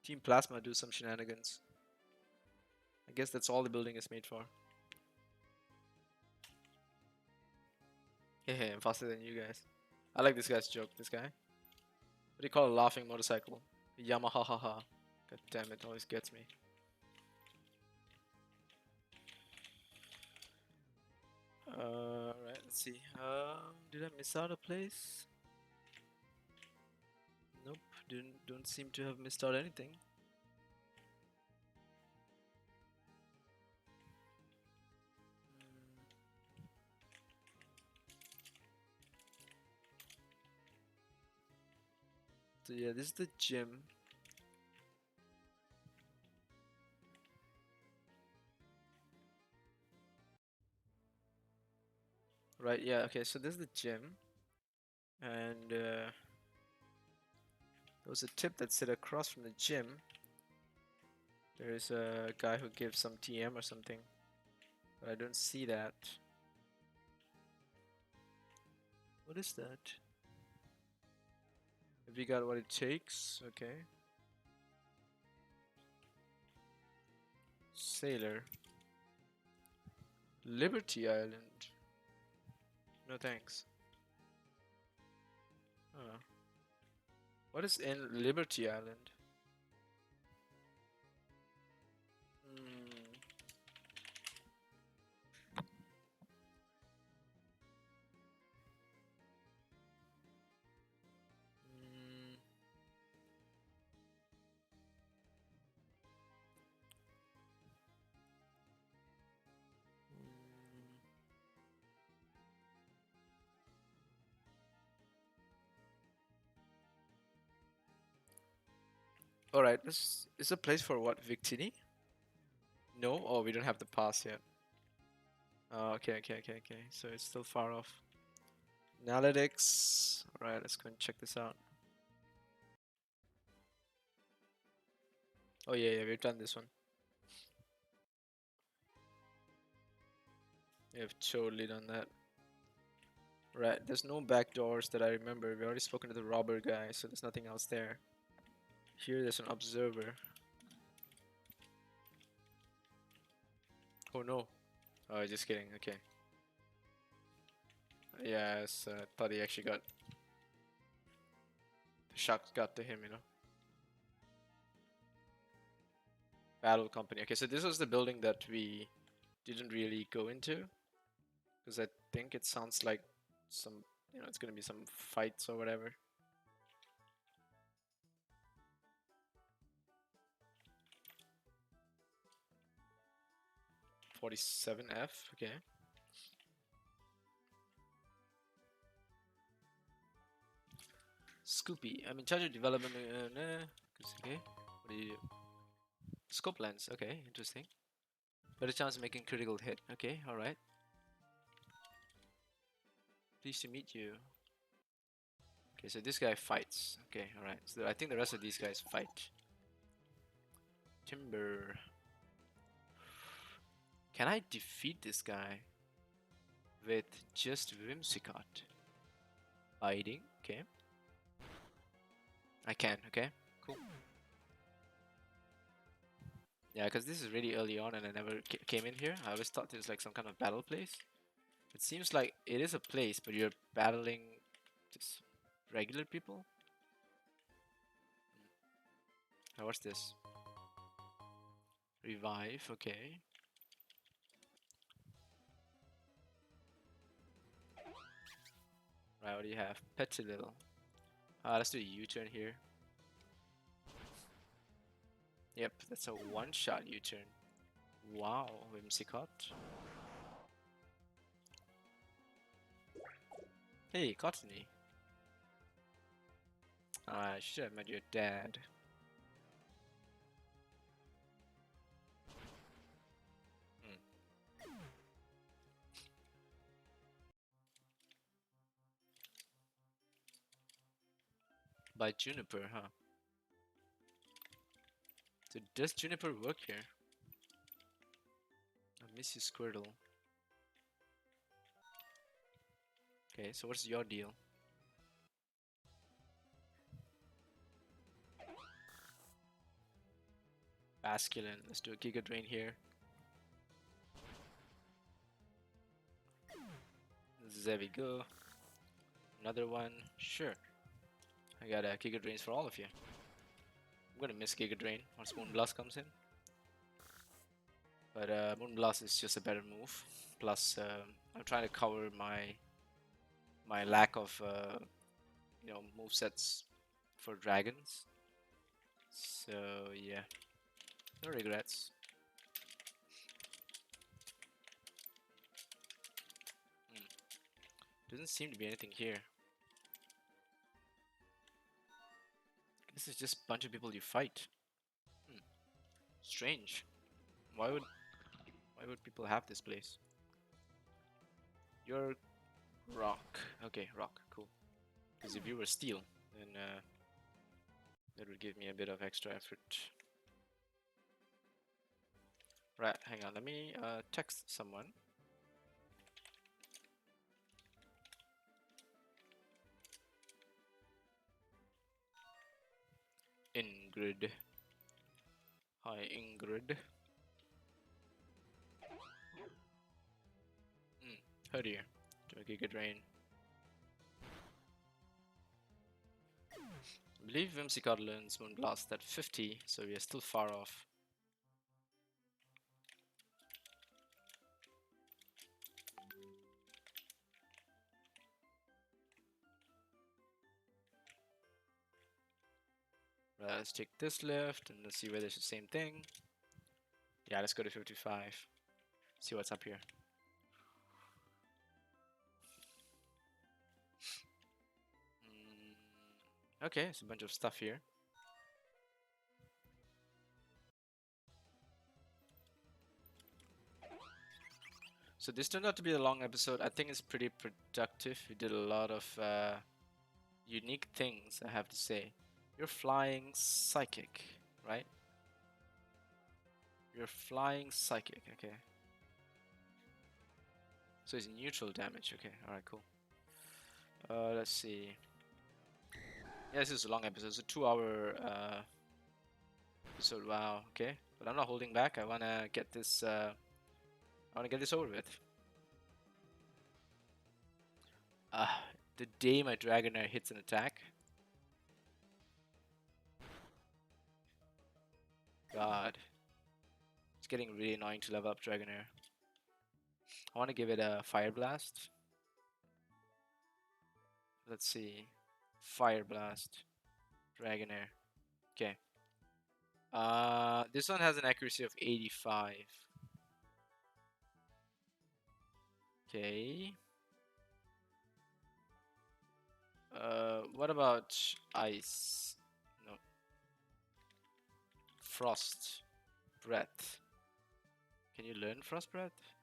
Team Plasma do some shenanigans. I guess that's all the building is made for. Hey, I'm faster than you guys. I like this guy's joke, this guy. What do you call a laughing motorcycle? Yamaha ha ha. God damn it, always gets me. Right, let's see. Did I miss out a place? Nope, don't seem to have missed out anything. So yeah, this is the gym. Right, yeah, okay, so this is the gym. And there was a tip that said across from the gym there's a guy who gives some TM or something. But I don't see that. What is that? Have you got what it takes? Okay. Sailor. Liberty Island. No thanks. Oh. What is in Liberty Island? Alright, this is a place for what? Victini? No? Oh, we don't have the pass yet. Oh, okay. So it's still far off. Analytics. Alright, let's go and check this out. Oh yeah, we've done this one. We have totally done that. Right, there's no back doors that I remember. We already spoken to the robber guy, so there's nothing else there. Here there's an observer. Oh no. Oh, just kidding. Okay. Yes, thought he actually got... The shock got to him, you know. Battle company. Okay, so this was the building that we didn't really go into. Because I think it sounds like some, you know, it's gonna be some fights or whatever. $47F, okay. Scoopy, I'm in charge of development. Okay, what do you do? Scope lens, okay, interesting. Better chance of making critical hit. Okay, alright. Pleased to meet you. Okay, so this guy fights. Okay, alright. So I think the rest of these guys fight. Timber. Can I defeat this guy with just Whimsicott? Hiding, okay. I can, okay, cool. Yeah, because this is really early on and I never came in here. I always thought it was like some kind of battle place. It seems like it is a place, but you're battling just regular people. Now what's this? Revive, okay. Right, what do you have? Petilil. Let's do a U-turn here. Yep, that's a one-shot U-turn. Wow, Whimsicott. Hey, Cottony. I should have met your dad. By Juniper, huh? So does Juniper work here? I miss you, Squirtle. Okay, so what's your deal? Basculin. Let's do a Giga Drain here. There we go. Another one. Sure. I got Giga Drains for all of you. I'm gonna miss Giga Drain once Moonblast comes in. But Moonblast is just a better move. Plus, I'm trying to cover my lack of movesets for dragons. So yeah, no regrets. Doesn't seem to be anything here. This is just a bunch of people you fight. Strange. Why would people have this place? You're rock. Okay, rock. Cool. Because if you were steel, then that would give me a bit of extra effort. Right, hang on. Let me text someone. Ingrid. Hi, Ingrid. How do you? Do a Giga Drain. I believe Whimsicott learns Moonblast at 50, so we are still far off. Right, let's take this left and let's see whether it's the same thing. Yeah, let's go to 55. See what's up here. Okay, it's a bunch of stuff here. So this turned out to be a long episode. I think it's pretty productive. We did a lot of unique things, I have to say. You're flying psychic, right? You're flying psychic, okay. So it's neutral damage, okay. Alright, cool. Let's see. Yeah, this is a long episode. It's a 2-hour episode. Wow, okay. But I'm not holding back. I wanna get this over with. The day my Dragonair hits an attack. God. It's getting really annoying to level up Dragonair. I want to give it a Fire Blast. Let's see. Fire Blast. Dragonair. Okay. This one has an accuracy of 85. Okay. What about Ice? No. Frost. Breath. Can you learn Frost Breath?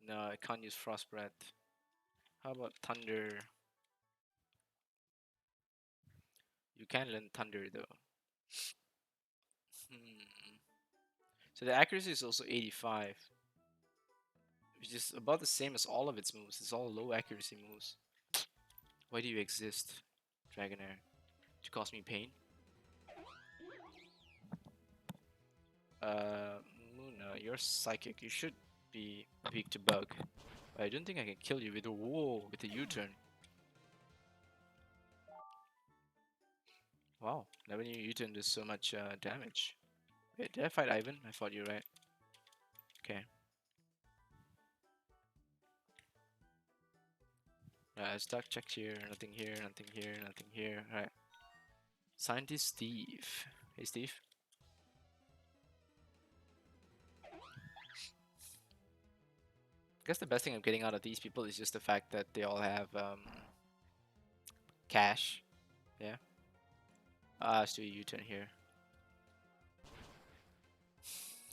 No, I can't use Frost Breath. How about Thunder? You can learn Thunder though. So the accuracy is also 85. Which is about the same as all of its moves. It's all low accuracy moves. Why do you exist, Dragonair? to cause me pain. Muna, you're psychic. You should be weak to bug. I don't think I can kill you with a with a U-turn. Wow, never knew U-turn does so much damage. Wait, did I fight Ivan? I fought you, right? Okay. Stock checked here, nothing here, nothing here, nothing here. Alright. Scientist Steve. Hey, Steve. I guess the best thing I'm getting out of these people is just the fact that they all have cash. Yeah. Let's do a U-turn here.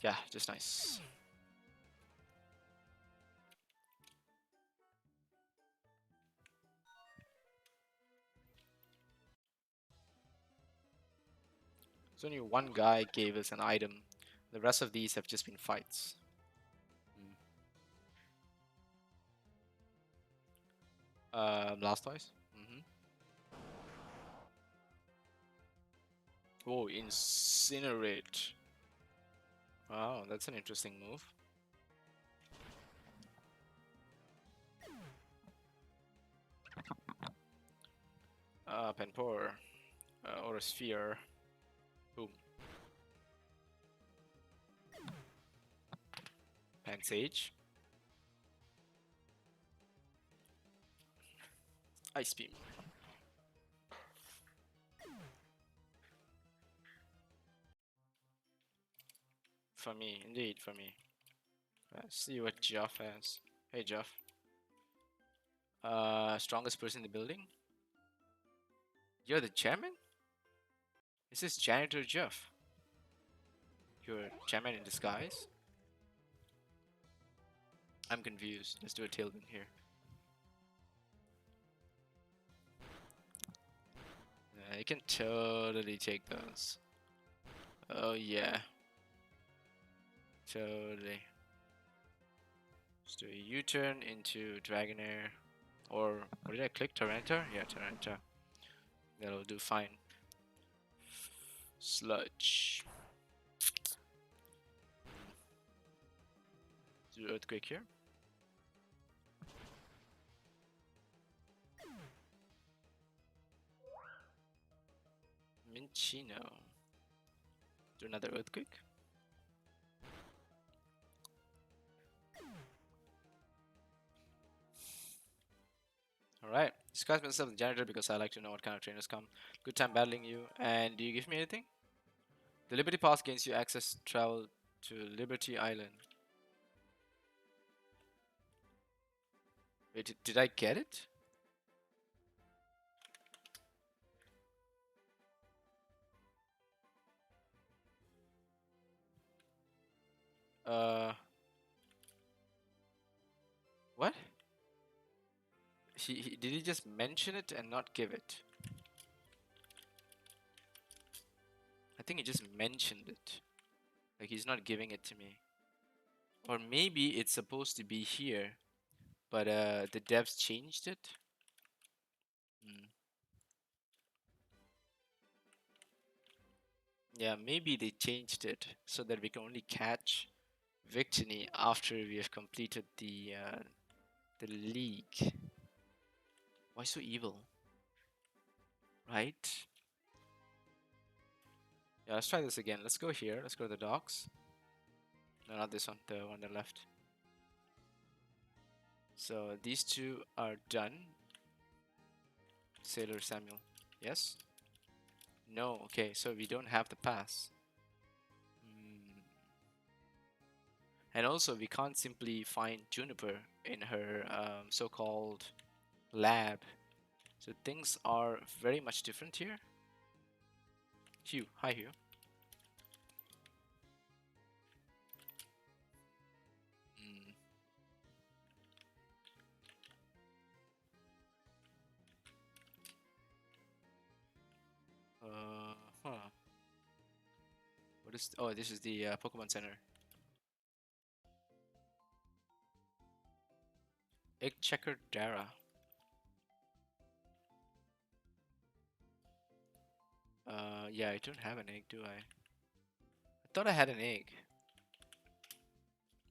Yeah, just nice. So only one guy gave us an item. The rest of these have just been fights. Blastoise. Oh, Incinerate. Wow, that's an interesting move. Penpour. Or a Sphere. Boom. Pansage. Ice Beam. For me, indeed, for me. Let's see what Jeff has. Hey, Jeff. Strongest person in the building? You're the chairman? This is Janitor Jeff. You're chairman in disguise? I'm confused. Let's do a tailwind here. You can totally take those. Oh yeah. Totally. Let's do a U-turn into Dragonair. Or, what did I click? Tyranitar? Yeah, Tyranitar. That'll do fine. Sludge. Do Earthquake here. Minchino. Do another Earthquake. Alright. Disguise myself as janitor because I like to know what kind of trainers come. Good time battling you. And do you give me anything? The Liberty Pass gains you access to travel to Liberty Island. Wait, did I get it? What? Did he just mention it and not give it? I think he just mentioned it. Like he's not giving it to me. Or maybe it's supposed to be here, but the devs changed it. Yeah, maybe they changed it so that we can only catch Victini after we have completed the league. Why so evil? Right? Yeah, let's try this again. Let's go here. Let's go to the docks. No, not this one. The one that left. So these two are done. Sailor Samuel. Yes? No. Okay, so we don't have the pass. And also, we can't simply find Juniper in her so-called lab. So things are very much different here. Hugh. Hi, Hugh. Huh. What is... Oh, this is the Pokemon Center. Egg Checker Dara. Yeah, I don't have an egg, do I? I thought I had an egg.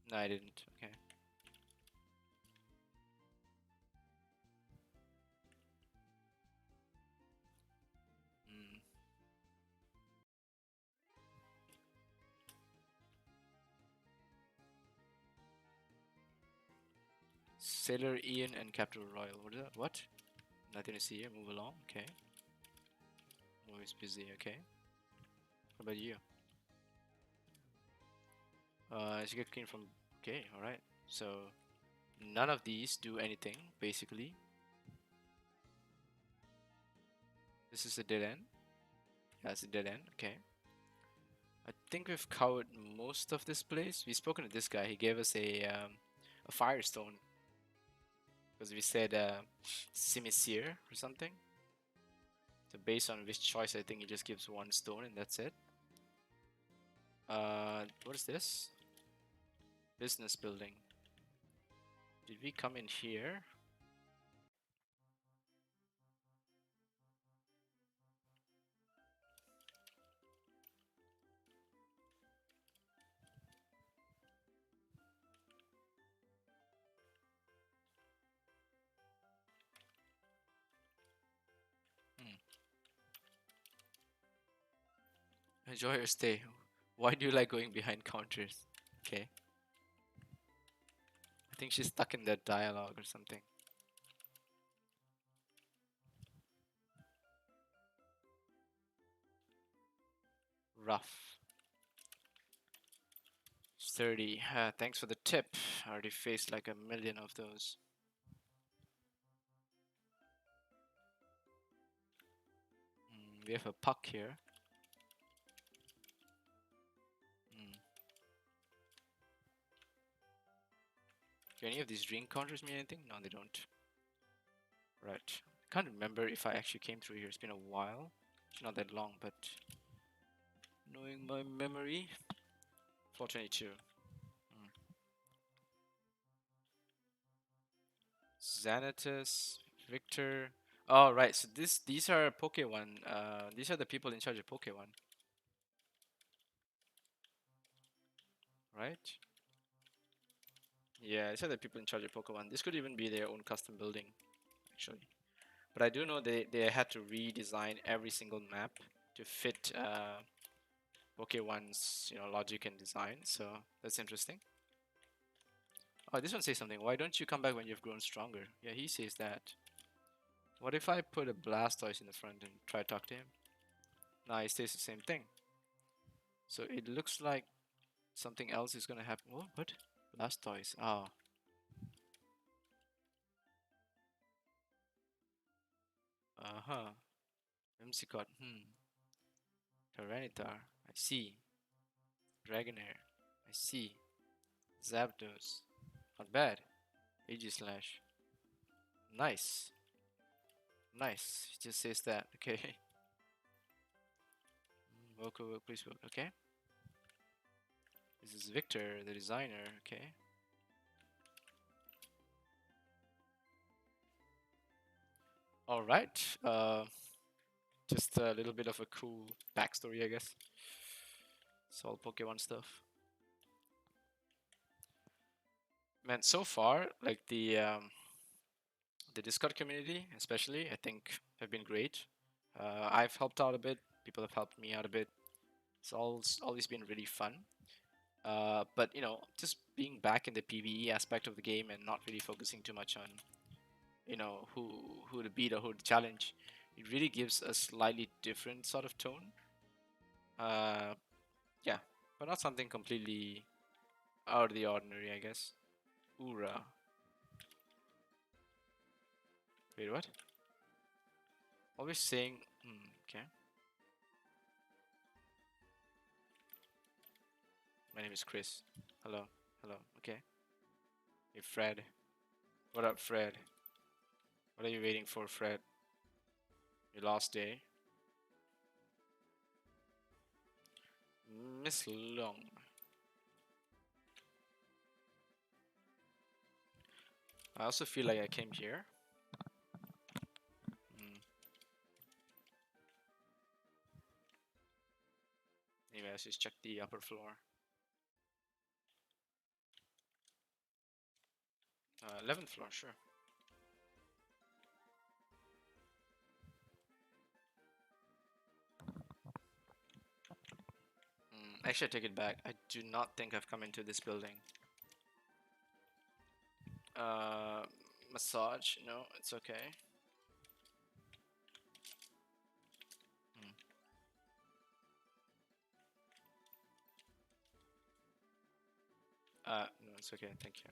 No, I didn't. Okay. Mm. Sailor Ian and Captain Royal. What is that? What? Nothing to see here. Move along. Okay. Always busy. Okay. What about you? She get clean from. Okay. All right. So none of these do anything basically. This is a dead end. Yeah, it's a dead end. Okay. I think we've covered most of this place. We've spoken to this guy. He gave us a firestone because we said Simisear or something. So based on which choice, I think he just gives one stone and that's it. What is this? Business building. Did we come in here? Hmm. Enjoy your stay. Why do you like going behind counters? Okay. I think she's stuck in that dialogue or something. Rough. Sturdy. Thanks for the tip. I already faced like a million of those. We have a puck here. Mm. Do any of these dream counters mean anything? No, they don't. Right. I can't remember if I actually came through here. It's been a while. It's not that long, but knowing my memory. 422. Xanatus, Victor. Oh, right. So these are PokeOne. These are the people in charge of PokeOne, right? Yeah, these are the people in charge of PokeOne. This could even be their own custom building, actually. But I do know they had to redesign every single map to fit PokeOne's logic and design. So that's interesting. Oh, this one says something. Why don't you come back when you've grown stronger? Yeah, he says that. What if I put a Blastoise in the front and try to talk to him? Nah, he says the same thing. So it looks like something else is gonna happen. Oh, what? Blastoise. Oh. Uh-huh. Whimsicott. Tyranitar. I see. Dragonair. I see. Zapdos. Not bad. Aegislash. Nice. Nice. It just says that. Okay. Vocal, please vote. Okay. This is Victor, the designer. Okay. All right. Just a little bit of a cool backstory, I guess. It's all Pokemon stuff. Man, so far, like the Discord community, especially, I think have been great. I've helped out a bit. People have helped me out a bit. It's always been really fun. But just being back in the PvE aspect of the game and not really focusing too much on who to beat or who to challenge, it really gives a slightly different sort of tone. Uh, yeah, but not something completely out of the ordinary, I guess. Ura. Wait, what? Always saying. Okay. My name is Chris. Hello. Hello. Okay. Hey, Fred. What up, Fred? What are you waiting for, Fred? Your last day? Miss Long. I also feel like I came here. Anyway, let's just check the upper floor. 11th floor, sure. Actually, I take it back. I do not think I've come into this building. Massage? No, it's okay. No, it's okay. Thank you.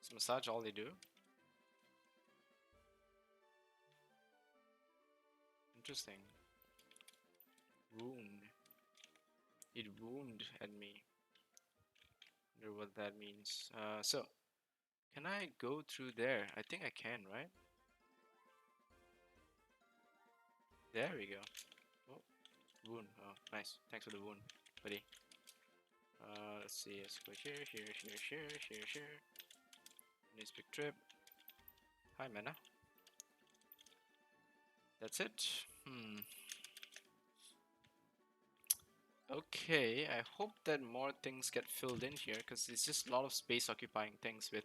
Is massage all they do? Interesting. Wound. It wound at me. Wonder what that means. So can I go through there? I think I can, right? There we go. Oh, wound. Oh, nice. Thanks for the wound, buddy. Let's see. Let's go here. Nice big trip. Hi, Mana. That's it. Okay, I hope that more things get filled in here because it's just a lot of space occupying things with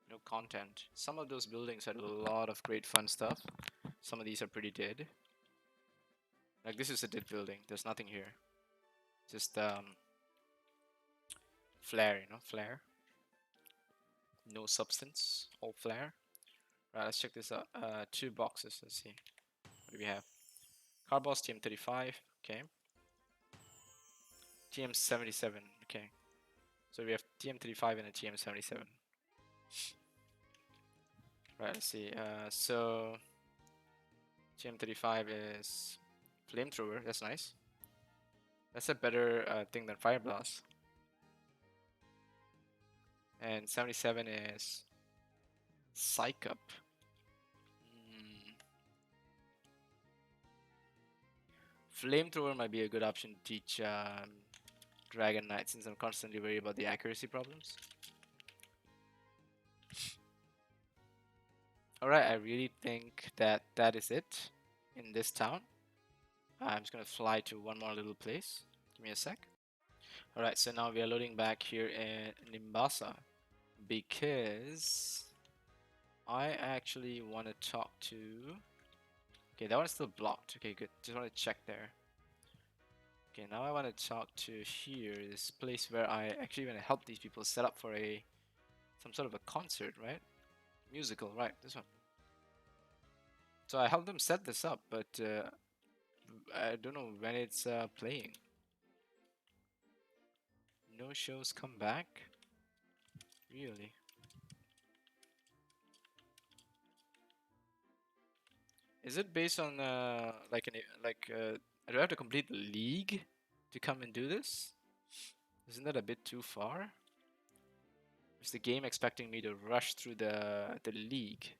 no content. Some of those buildings had a lot of great fun stuff. Some of these are pretty dead. Like this is a dead building. There's nothing here. Just flare, you know, flare. No substance, all flare. Right, let's check this out. 2 boxes. Let's see. What do we have? Carboss TM35. Okay. TM77. Okay. So we have TM35 and a TM77. Right, let's see. So TM35 is flamethrower. That's nice. That's a better thing than fire blast. And 77 is psych up. Flamethrower might be a good option to teach Dragon Knight since I'm constantly worried about the accuracy problems. Alright, I really think that that is it in this town. I'm just gonna fly to one more little place. Give me a sec. Alright, so now we are loading back here in Nimbasa because I actually want to talk to... Okay, that one's still blocked. Okay, good. Just want to check there. Okay, now I want to talk to here, this place where I actually want to help these people set up for some sort of a concert, right? Musical, right? This one. So I helped them set this up, but I don't know when it's playing. No shows come back? Really? Is it based on do I have to complete the league to come and do this? Isn't that a bit too far? Is the game expecting me to rush through the league?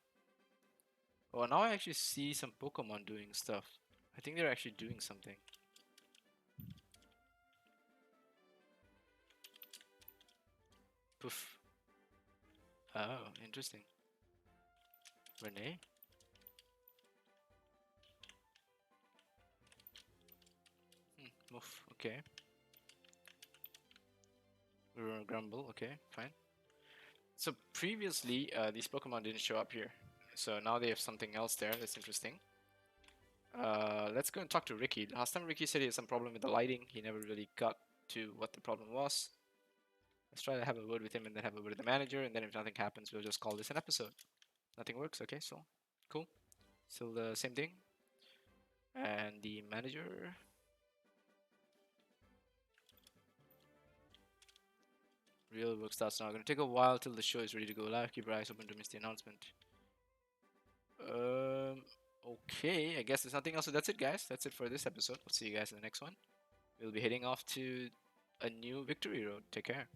Oh, now I actually see some Pokemon doing stuff. I think they're actually doing something. Poof. Oh, interesting. Renee? Moof, okay. Grumble, okay, fine. So previously, these Pokemon didn't show up here. So now they have something else there that's interesting. Let's go and talk to Ricky. Last time Ricky said he had some problem with the lighting. He never really got to what the problem was. Let's try to have a word with him and then have a word with the manager, and then if nothing happens, we'll just call this an episode. Nothing works, okay, so cool. Still the same thing. And the manager... Real work starts now. Gonna take a while till the show is ready to go live. Keep your eyes open to miss the announcement. Okay, I guess there's nothing else. So that's it, guys. That's it for this episode. We'll see you guys in the next one. We'll be heading off to a new victory road. Take care.